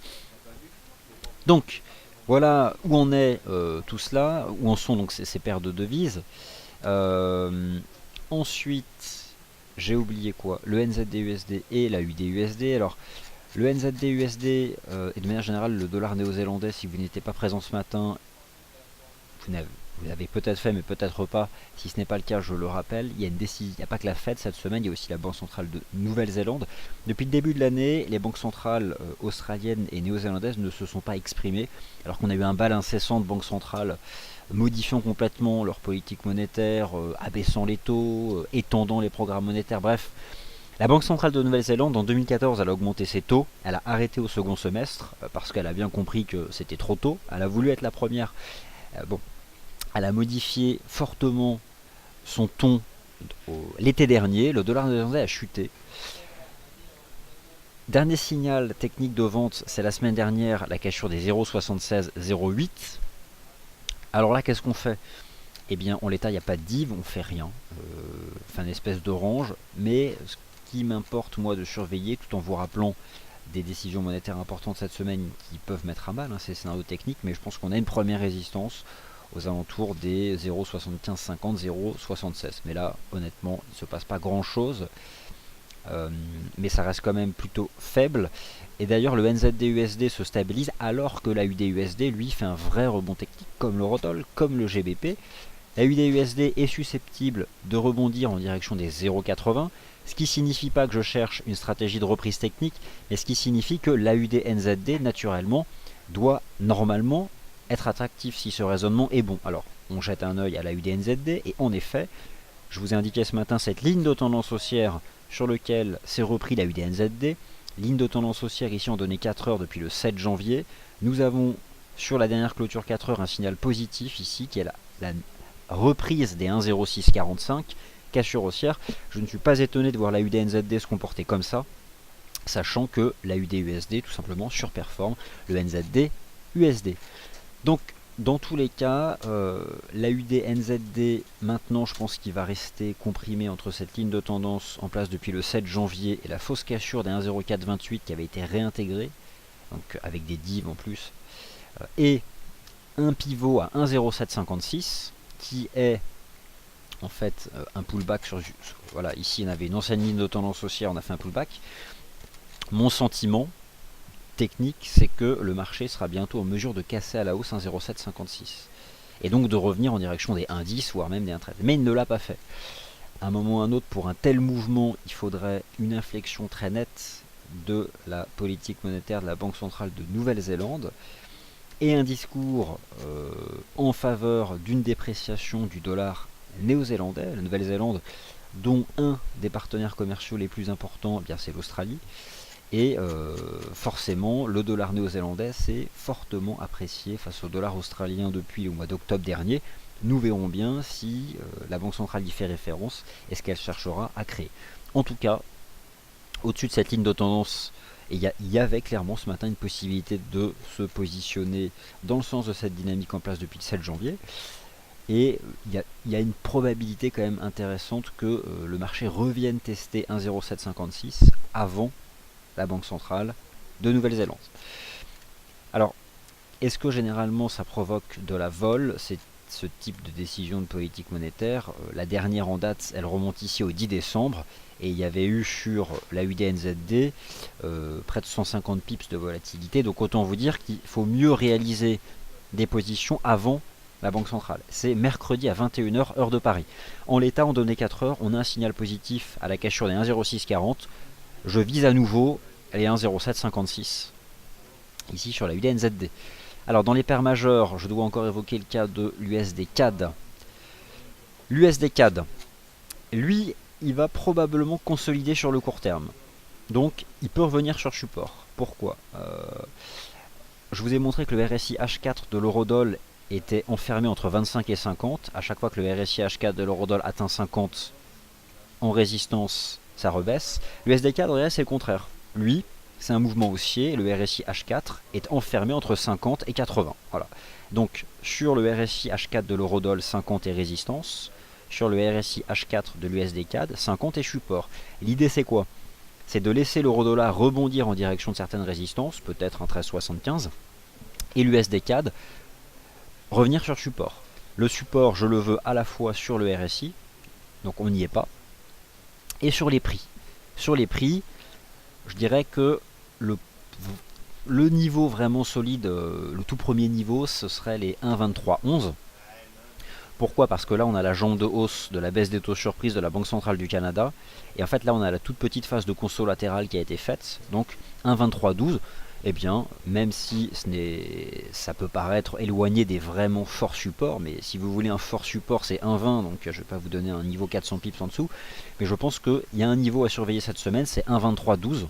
Speaker 1: Donc voilà où en est tout cela, où en sont donc ces paires de devises. Ensuite, j'ai oublié quoi? Le NZD-USD et la UD-USD. Alors, le NZD-USD et de manière générale le dollar néo-zélandais, si vous n'étiez pas présent ce matin, vous l'avez peut-être fait mais peut-être pas. Si ce n'est pas le cas, je le rappelle, il y a une décision, il n'y a pas que la Fed cette semaine, il y a aussi la Banque centrale de Nouvelle-Zélande. Depuis le début de l'année, les banques centrales australiennes et néo-zélandaises ne se sont pas exprimées, alors qu'on a eu un bal incessant de banques centrales modifiant complètement leur politique monétaire, abaissant les taux, étendant les programmes monétaires, bref. La Banque centrale de Nouvelle-Zélande, en 2014, elle a augmenté ses taux, elle a arrêté au second semestre, parce qu'elle a bien compris que c'était trop tôt, elle a voulu être la première. Bon, elle a modifié fortement son ton l'été dernier, le dollar néo-zélandais a chuté. Dernier signal technique de vente, c'est la semaine dernière, la cassure des 0,7608. Alors là, qu'est-ce qu'on fait? Eh bien, en l'état, il n'y a pas de div, on fait rien. Enfin, une espèce d'orange. Mais ce qui m'importe, moi, de surveiller, tout en vous rappelant des décisions monétaires importantes cette semaine qui peuvent mettre à mal ces scénarios techniques, mais je pense qu'on a une première résistance aux alentours des 0,7550, 0,76. Mais là, honnêtement, il ne se passe pas grand-chose. Mais ça reste quand même plutôt faible. Et d'ailleurs, le NZD-USD se stabilise alors que la UD-USD, lui, fait un vrai rebond technique, comme l'Eurodoll, comme le GBP. La UD-USD est susceptible de rebondir en direction des 0,80, ce qui signifie pas que je cherche une stratégie de reprise technique, mais ce qui signifie que la UD-NZD, naturellement, doit normalement être attractif si ce raisonnement est bon. Alors, on jette un œil à la UD-NZD, et en effet, je vous ai indiqué ce matin cette ligne de tendance haussière sur laquelle s'est repris la UD-NZD, ligne de tendance haussière ici en données 4 heures depuis le 7 janvier. Nous avons sur la dernière clôture 4 heures un signal positif ici qui est la reprise des 1,0645, cassure haussière. Je ne suis pas étonné de voir la UD-NZD se comporter comme ça, sachant que la UD-USD tout simplement surperforme le NZD-USD. Donc dans tous les cas, la UD-NZD maintenant je pense qu'il va rester comprimé entre cette ligne de tendance en place depuis le 7 janvier et la fausse cassure des 1,0428 qui avait été réintégrée, donc avec des divs en plus, et un pivot à 1,0756 qui est en fait un pullback sur... Voilà, ici on avait une ancienne ligne de tendance haussière, on a fait un pullback. Mon sentiment technique, c'est que le marché sera bientôt en mesure de casser à la hausse 1,0756 et donc de revenir en direction des 1,10 voire même des 1,13. Mais il ne l'a pas fait. À un moment ou à un autre, pour un tel mouvement, il faudrait une inflexion très nette de la politique monétaire de la Banque centrale de Nouvelle-Zélande et un discours en faveur d'une dépréciation du dollar néo-zélandais, la Nouvelle-Zélande, dont un des partenaires commerciaux les plus importants, eh bien c'est l'Australie. Et forcément, le dollar néo-zélandais s'est fortement apprécié face au dollar australien depuis le mois d'octobre dernier. Nous verrons bien si la Banque centrale y fait référence et ce qu'elle cherchera à créer. En tout cas, au-dessus de cette ligne de tendance, il y avait clairement ce matin une possibilité de se positionner dans le sens de cette dynamique en place depuis le 7 janvier. Et il y a une probabilité quand même intéressante que le marché revienne tester 1,0756 avant la Banque centrale de Nouvelle-Zélande. Alors, est-ce que généralement ça provoque de la vol, ce type de décision de politique monétaire? La dernière en date, elle remonte ici au 10 décembre, et il y avait eu sur la UD-NZD près de 150 pips de volatilité, donc autant vous dire qu'il faut mieux réaliser des positions avant la Banque centrale. C'est mercredi à 21h, heure de Paris. En l'état, en données 4 heures, on a un signal positif à la cassure des 1,0640. Je vise à nouveau les 1,0756 ici sur la UD-NZD. Alors dans les paires majeures, je dois encore évoquer le cas de l'USD-CAD. L'USD-CAD, lui, il va probablement consolider sur le court terme. Donc il peut revenir sur support. Pourquoi? Je vous ai montré que le RSI H4 de l'Eurodoll était enfermé entre 25 et 50. À chaque fois que le RSI H4 de l'Eurodoll atteint 50 en résistance, ça rebaisse. L'USD-CAD, c'est le contraire. Lui, c'est un mouvement haussier, le RSI H4 est enfermé entre 50 et 80. Voilà. Donc sur le RSI H4 de l'eurodoll, 50 est résistance, sur le RSI H4 de l'USD CAD, 50 est support. L'idée c'est quoi? C'est de laisser l'euro-dollar rebondir en direction de certaines résistances, peut-être un 13,75, et l'USD CAD revenir sur support. Le support, je le veux à la fois sur le RSI, donc on n'y est pas, et sur les prix. Sur les prix, je dirais que le niveau vraiment solide, le tout premier niveau, ce serait les 1,2311. Pourquoi? Parce que là, on a la jambe de hausse de la baisse des taux surprise de la Banque centrale du Canada. Et en fait, là, on a la toute petite phase de conso latérale qui a été faite. Donc, 1,2312. Eh bien, même si ça peut paraître éloigné des vraiment forts supports, mais si vous voulez un fort support, c'est 1,20. Donc, je ne vais pas vous donner un niveau 400 pips en dessous. Mais je pense qu'il y a un niveau à surveiller cette semaine, c'est 1,2312.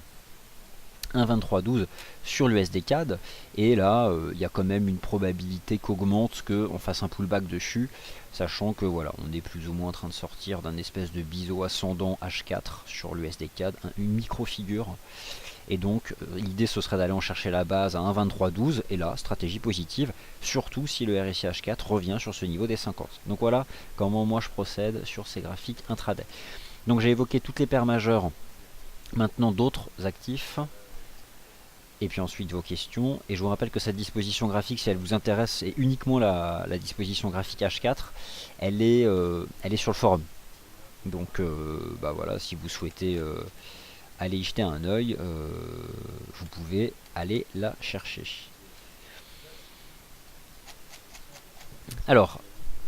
Speaker 1: 1,2312 sur l'USD CAD, et là il y a quand même une probabilité qu'augmente qu'on fasse un pullback dessus, sachant que voilà, on est plus ou moins en train de sortir d'un espèce de biseau ascendant H4 sur l'USD CAD, une micro-figure, et donc l'idée ce serait d'aller en chercher la base à 1,2312, et là, stratégie positive, surtout si le RSI H4 revient sur ce niveau des 50. Donc voilà comment moi je procède sur ces graphiques intraday. Donc j'ai évoqué toutes les paires majeures, maintenant d'autres actifs, et puis ensuite vos questions. Et je vous rappelle que cette disposition graphique, si elle vous intéresse, et uniquement la disposition graphique H4, elle est sur le forum. Donc bah voilà, si vous souhaitez aller y jeter un œil, vous pouvez aller la chercher. Alors,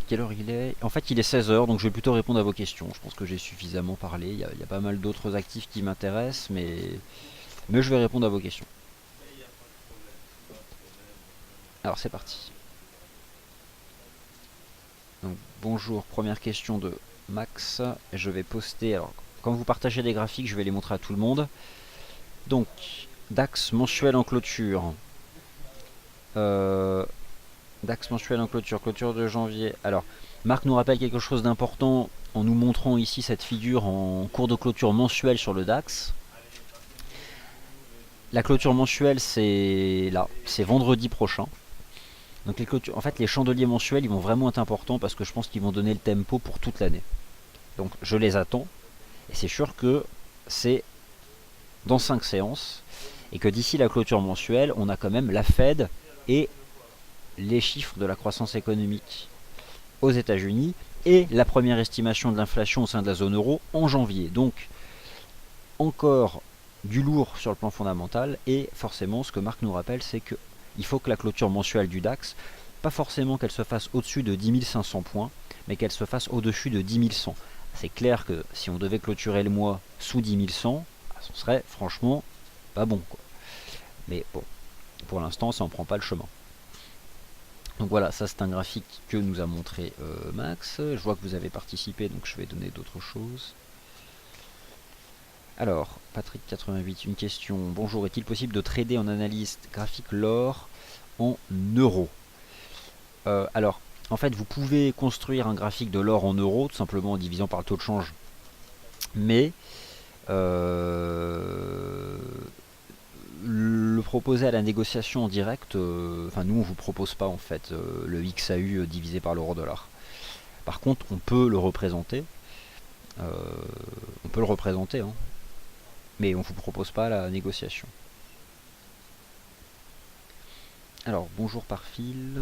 Speaker 1: quelle heure il est? En fait, il est 16 h, donc je vais plutôt répondre à vos questions. Je pense que j'ai suffisamment parlé. Il y a pas mal d'autres actifs qui m'intéressent, mais je vais répondre à vos questions. Alors c'est parti. Donc, bonjour, première question de Max. Je vais poster, alors quand vous partagez les graphiques, je vais les montrer à tout le monde. Donc, DAX mensuel en clôture. DAX mensuel en clôture, clôture de janvier. Alors, Marc nous rappelle quelque chose d'important en nous montrant ici cette figure en cours de clôture mensuelle sur le DAX. La clôture mensuelle, c'est là, c'est vendredi prochain. Donc en fait, les chandeliers mensuels, ils vont vraiment être importants parce que je pense qu'ils vont donner le tempo pour toute l'année. Donc je les attends. Et c'est sûr que c'est dans 5 séances. Et que d'ici la clôture mensuelle, on a quand même la Fed et les chiffres de la croissance économique aux États-Unis et la première estimation de l'inflation au sein de la zone euro en janvier. Donc encore du lourd sur le plan fondamental. Et forcément, ce que Marc nous rappelle, c'est que il faut que la clôture mensuelle du DAX, pas forcément qu'elle se fasse au-dessus de 10 500 points, mais qu'elle se fasse au-dessus de 10 100. C'est clair que si on devait clôturer le mois sous 10 100, ce serait franchement pas bon, quoi. Mais bon, pour l'instant, ça n'en prend pas le chemin. Donc voilà, ça c'est un graphique que nous a montré Max. Je vois que vous avez participé, donc je vais donner d'autres choses. Alors, Patrick88, une question. Bonjour, est-il possible de trader en analyse graphique l'or en euros? Alors, en fait, vous pouvez construire un graphique de l'or en euros, tout simplement en divisant par le taux de change. Mais le proposer à la négociation en direct, enfin nous on vous propose pas en fait le XAU divisé par l'euro dollar. Par contre, on peut le représenter. Hein. Mais on ne vous propose pas la négociation. Alors, bonjour par fil.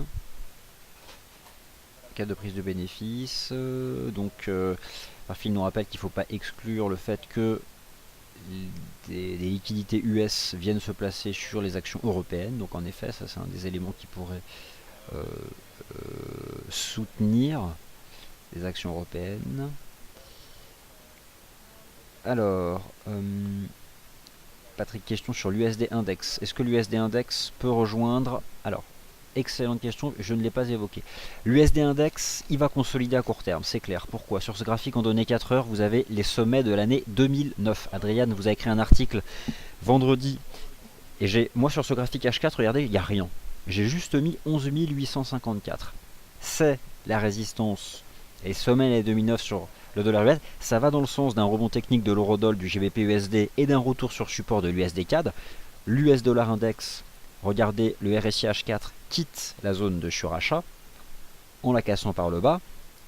Speaker 1: Cas de prise de bénéfice. Donc, par fil nous rappelle qu'il ne faut pas exclure le fait que des liquidités US viennent se placer sur les actions européennes. Donc, en effet, ça c'est un des éléments qui pourrait soutenir les actions européennes. Alors, Patrick, question sur l'USD Index. Est-ce que l'USD Index peut rejoindre... Alors, excellente question, je ne l'ai pas évoqué. L'USD Index, il va consolider à court terme, c'est clair. Pourquoi? Sur ce graphique en données 4 heures, vous avez les sommets de l'année 2009. Adriane vous a écrit un article vendredi. Et moi sur ce graphique H4, regardez, il n'y a rien. J'ai juste mis 11 854. C'est la résistance. Et les sommets de l'année 2009 sur... le dollar US, ça va dans le sens d'un rebond technique de l'eurodoll, du GBP USD et d'un retour sur support de l'USD CAD. l'US dollar index, regardez, le RSI H4 quitte la zone de surachat en la cassant par le bas.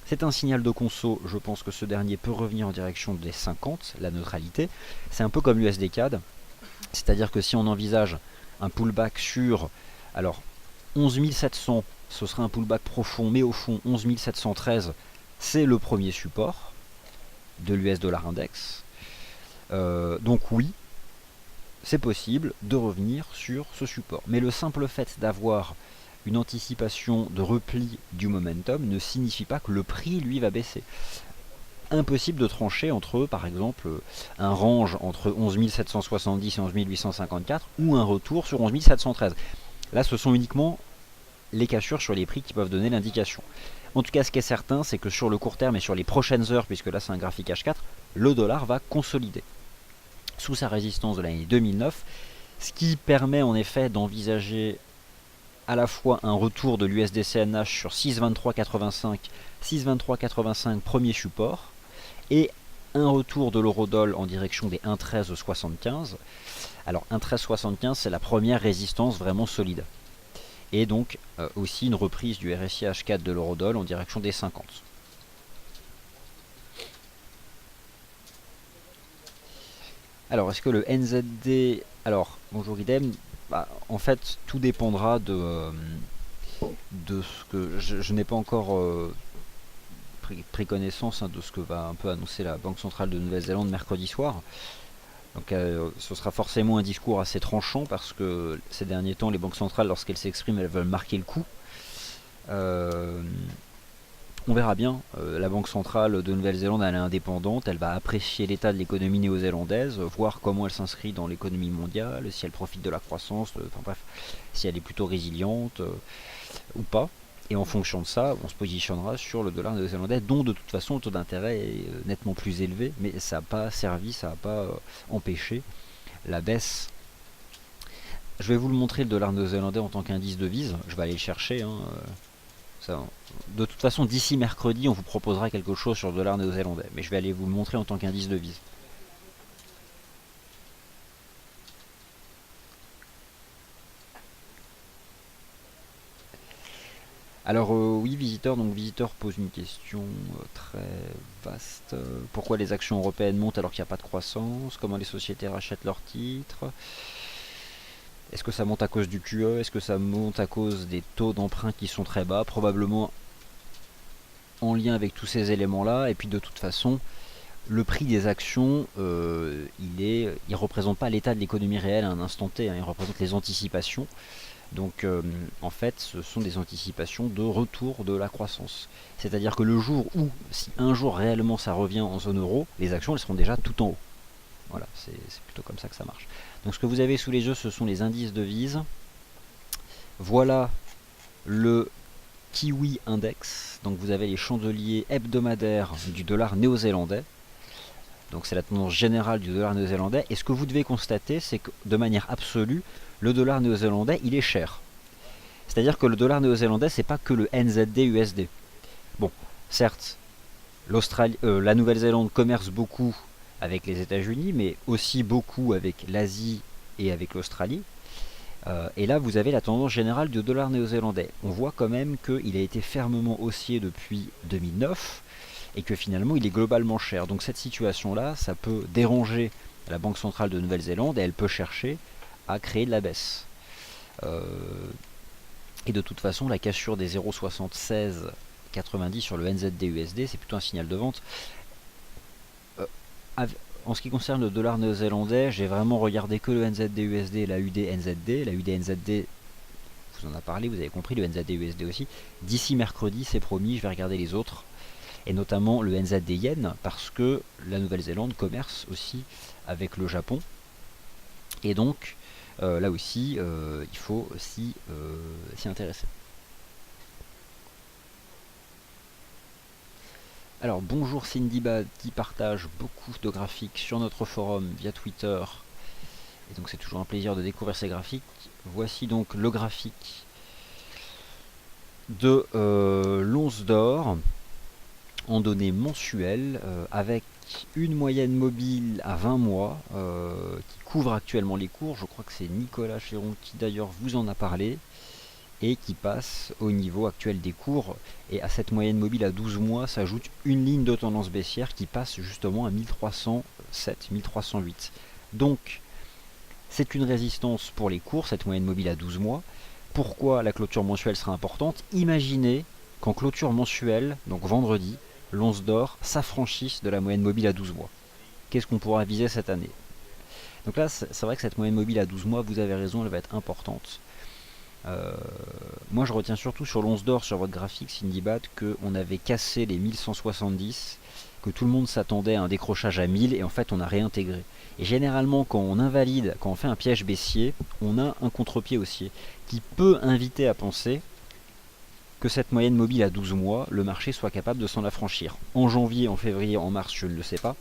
Speaker 1: C'est un signal de conso, je pense que ce dernier peut revenir en direction des 50, la neutralité. C'est un peu comme l'USD CAD, c'est-à-dire que si on envisage un pullback sur, alors 11 700, ce serait un pullback profond, mais au fond 11 713, c'est le premier support de l'US dollar index. Donc oui, c'est possible de revenir sur ce support. Mais le simple fait d'avoir une anticipation de repli du momentum ne signifie pas que le prix, lui, va baisser. Impossible de trancher entre, par exemple, un range entre 11 770 et 11 854 ou un retour sur 11 713. Là, ce sont uniquement les cassures sur les prix qui peuvent donner l'indication. En tout cas, ce qui est certain, c'est que sur le court terme et sur les prochaines heures, puisque là c'est un graphique H4, le dollar va consolider sous sa résistance de l'année 2009, ce qui permet en effet d'envisager à la fois un retour de l'USD-CNH sur 6,2385, 6,2385 premier support, et un retour de l'eurodoll en direction des 1,1375. Alors 1,1375, c'est la première résistance vraiment solide. Et donc aussi une reprise du RSI H4 de l'eurodoll en direction des 50. Alors, est-ce que le NZD... Alors, bonjour idem. En fait, tout dépendra de ce que... Je n'ai pas encore pris connaissance de ce que va un peu annoncer la Banque Centrale de Nouvelle-Zélande mercredi soir. Donc, ce sera forcément un discours assez tranchant parce que ces derniers temps, les banques centrales, lorsqu'elles s'expriment, elles veulent marquer le coup. On verra bien. La Banque centrale de Nouvelle-Zélande, elle est indépendante, elle va apprécier l'état de l'économie néo-zélandaise, voir comment elle s'inscrit dans l'économie mondiale, si elle profite de la croissance, enfin bref, si elle est plutôt résiliente ou pas. Et en fonction de ça, on se positionnera sur le dollar néo-zélandais, dont de toute façon le taux d'intérêt est nettement plus élevé, mais ça n'a pas servi, ça n'a pas empêché la baisse. Je vais vous le montrer, le dollar néo-zélandais en tant qu'indice devise, je vais aller le chercher. De toute façon, d'ici mercredi, on vous proposera quelque chose sur le dollar néo-zélandais, mais je vais aller vous le montrer en tant qu'indice devise. Alors oui, Visiteur pose une question très vaste. Pourquoi les actions européennes montent alors qu'il n'y a pas de croissance? Comment les sociétés rachètent leurs titres? Est-ce que ça monte à cause du QE? Est-ce que ça monte à cause des taux d'emprunt qui sont très bas? Probablement en lien avec tous ces éléments-là. Et puis de toute façon, le prix des actions, il représente pas l'état de l'économie réelle à un instant T, il représente les anticipations. Donc en fait, ce sont des anticipations de retour de la croissance. C'est-à-dire que le jour où, si un jour réellement ça revient en zone euro, les actions elles seront déjà tout en haut. Voilà, c'est plutôt comme ça que ça marche. Donc ce que vous avez sous les yeux, ce sont les indices devises. Voilà le Kiwi Index. Donc vous avez les chandeliers hebdomadaires du dollar néo-zélandais. Donc c'est la tendance générale du dollar néo-zélandais. Et ce que vous devez constater, c'est que de manière absolue, le dollar néo-zélandais, il est cher. C'est-à-dire que le dollar néo-zélandais, c'est pas que le NZD USD. Bon, certes, la Nouvelle-Zélande commerce beaucoup avec les États-Unis, mais aussi beaucoup avec l'Asie et avec l'Australie. Et là, vous avez la tendance générale du dollar néo-zélandais. On voit quand même qu'il a été fermement haussier depuis 2009 et que finalement, il est globalement cher. Donc cette situation-là, ça peut déranger la Banque centrale de Nouvelle-Zélande et elle peut chercher à créer de la baisse. Et de toute façon, la cassure des 0,7690 sur le NZD-USD, c'est plutôt un signal de vente. En ce qui concerne le dollar néo-zélandais, j'ai vraiment regardé que le NZD-USD et la UD-NZD. La UD-NZD, vous en a parlé, vous avez compris, le NZD-USD aussi. D'ici mercredi, c'est promis, je vais regarder les autres. Et notamment le NZD-Yen, parce que la Nouvelle-Zélande commerce aussi avec le Japon. Et donc, là aussi, il faut s'y intéresser. Alors bonjour Cindyba qui partage beaucoup de graphiques sur notre forum via Twitter. Et donc c'est toujours un plaisir de découvrir ces graphiques. Voici donc le graphique de l'once d'or en données mensuelles avec une moyenne mobile à 20 mois qui couvre actuellement les cours. Je crois que c'est Nicolas Chéron qui d'ailleurs vous en a parlé et qui passe au niveau actuel des cours. Et à cette moyenne mobile à 12 mois s'ajoute une ligne de tendance baissière qui passe justement à 1307, 1308. Donc c'est une résistance pour les cours, cette moyenne mobile à 12 mois. Pourquoi la clôture mensuelle sera importante? Imaginez qu'en clôture mensuelle, donc vendredi, l'once d'or s'affranchisse de la moyenne mobile à 12 mois. Qu'est-ce qu'on pourra viser cette année? Donc là, c'est vrai que cette moyenne mobile à 12 mois, vous avez raison, elle va être importante. Moi, je retiens surtout sur l'once d'or, sur votre graphique, Cindybat, qu'on avait cassé les 1170, que tout le monde s'attendait à un décrochage à 1000, et en fait, on a réintégré. Et généralement, quand on invalide, quand on fait un piège baissier, on a un contre-pied haussier, qui peut inviter à penser que cette moyenne mobile à 12 mois, le marché soit capable de s'en affranchir. En janvier, en février, en mars, je ne le sais pas.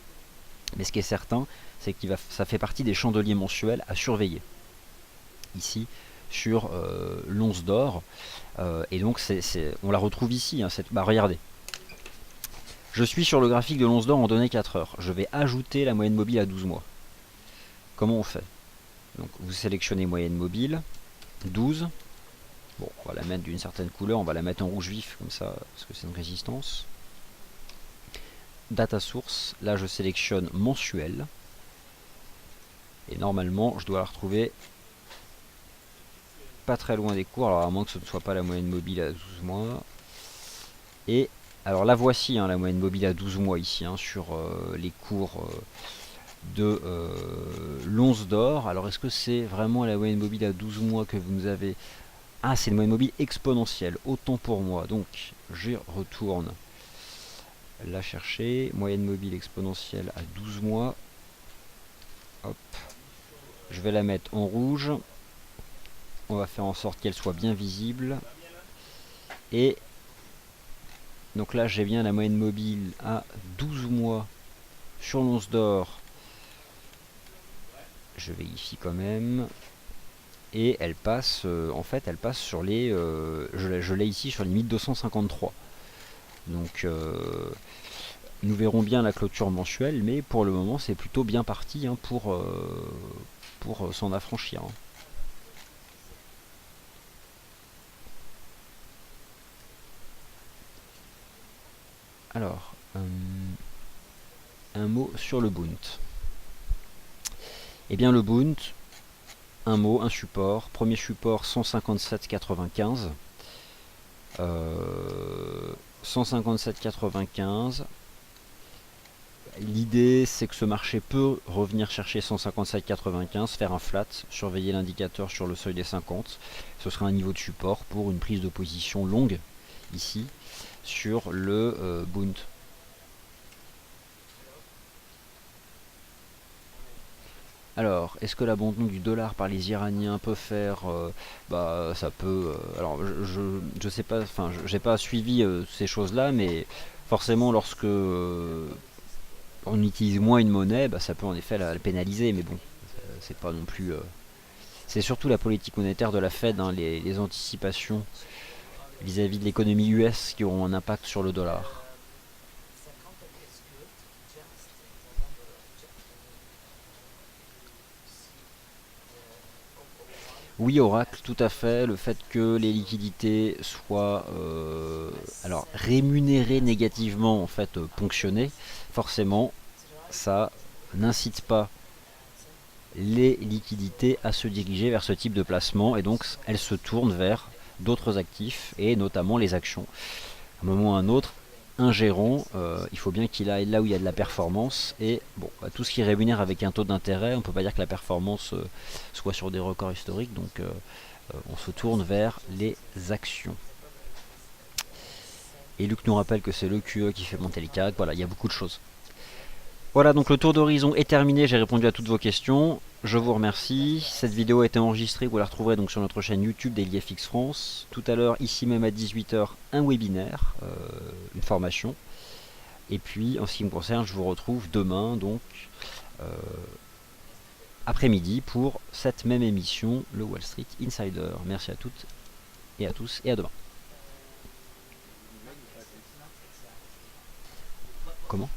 Speaker 1: Mais ce qui est certain, c'est que ça fait partie des chandeliers mensuels à surveiller. Ici, sur l'once d'or. Et donc, on la retrouve ici. Hein, regardez. Je suis sur le graphique de l'once d'or en données 4 heures. Je vais ajouter la moyenne mobile à 12 mois. Comment on fait? Donc, vous sélectionnez moyenne mobile, 12. Bon, on va la mettre d'une certaine couleur, on va la mettre en rouge vif, comme ça, parce que c'est une résistance. Data source, là je sélectionne mensuel. Et normalement, je dois la retrouver pas très loin des cours, alors à moins que ce ne soit pas la moyenne mobile à 12 mois. Et, alors la voici, hein, la moyenne mobile à 12 mois ici, hein, sur les cours de l'once d'or. Alors est-ce que c'est vraiment la moyenne mobile à 12 mois que vous avez? Ah, c'est une moyenne mobile exponentielle, autant pour moi. Donc, j'y retourne la chercher. Moyenne mobile exponentielle à 12 mois. Hop. Je vais la mettre en rouge. On va faire en sorte qu'elle soit bien visible. Et donc là, j'ai bien la moyenne mobile à 12 mois sur l'once d'or. Je vérifie quand même. Et elle passe, en fait, elle passe sur les... je l'ai ici sur les 1253. Donc, nous verrons bien la clôture mensuelle, mais pour le moment, c'est plutôt bien parti, hein, pour s'en affranchir. Hein. Alors, un mot sur le Bund. Eh bien, le Bund, un mot, un support. Premier support 157,95. 157,95. L'idée, c'est que ce marché peut revenir chercher 157,95, faire un flat, surveiller l'indicateur sur le seuil des 50. Ce sera un niveau de support pour une prise de position longue, ici, sur le Bund. Alors, est-ce que l'abandon du dollar par les Iraniens peut faire... ça peut... alors, je sais pas, enfin, j'ai pas suivi ces choses-là, mais forcément, lorsque on utilise moins une monnaie, ça peut en effet la pénaliser, mais bon, c'est pas non plus... c'est surtout la politique monétaire de la Fed, hein, les anticipations vis-à-vis de l'économie US qui auront un impact sur le dollar. Oui, Oracle, tout à fait. Le fait que les liquidités soient alors rémunérées négativement, en fait ponctionnées, forcément, ça n'incite pas les liquidités à se diriger vers ce type de placement, et donc elles se tournent vers d'autres actifs, et notamment les actions. À un moment ou à un autre, un gérant, il faut bien qu'il aille là où il y a de la performance, et bon, tout ce qui rémunère avec un taux d'intérêt, on ne peut pas dire que la performance soit sur des records historiques, donc on se tourne vers les actions. Et Luc nous rappelle que c'est le QE qui fait monter le CAC, voilà, il y a beaucoup de choses. Voilà, donc le tour d'horizon est terminé, j'ai répondu à toutes vos questions. Je vous remercie. Cette vidéo a été enregistrée, vous la retrouverez donc sur notre chaîne YouTube DailyFX France. Tout à l'heure, ici même à 18 h, un webinaire, une formation. Et puis, en ce qui me concerne, je vous retrouve demain, donc après-midi, pour cette même émission, le Wall Street Insider. Merci à toutes et à tous, et à demain. Comment ?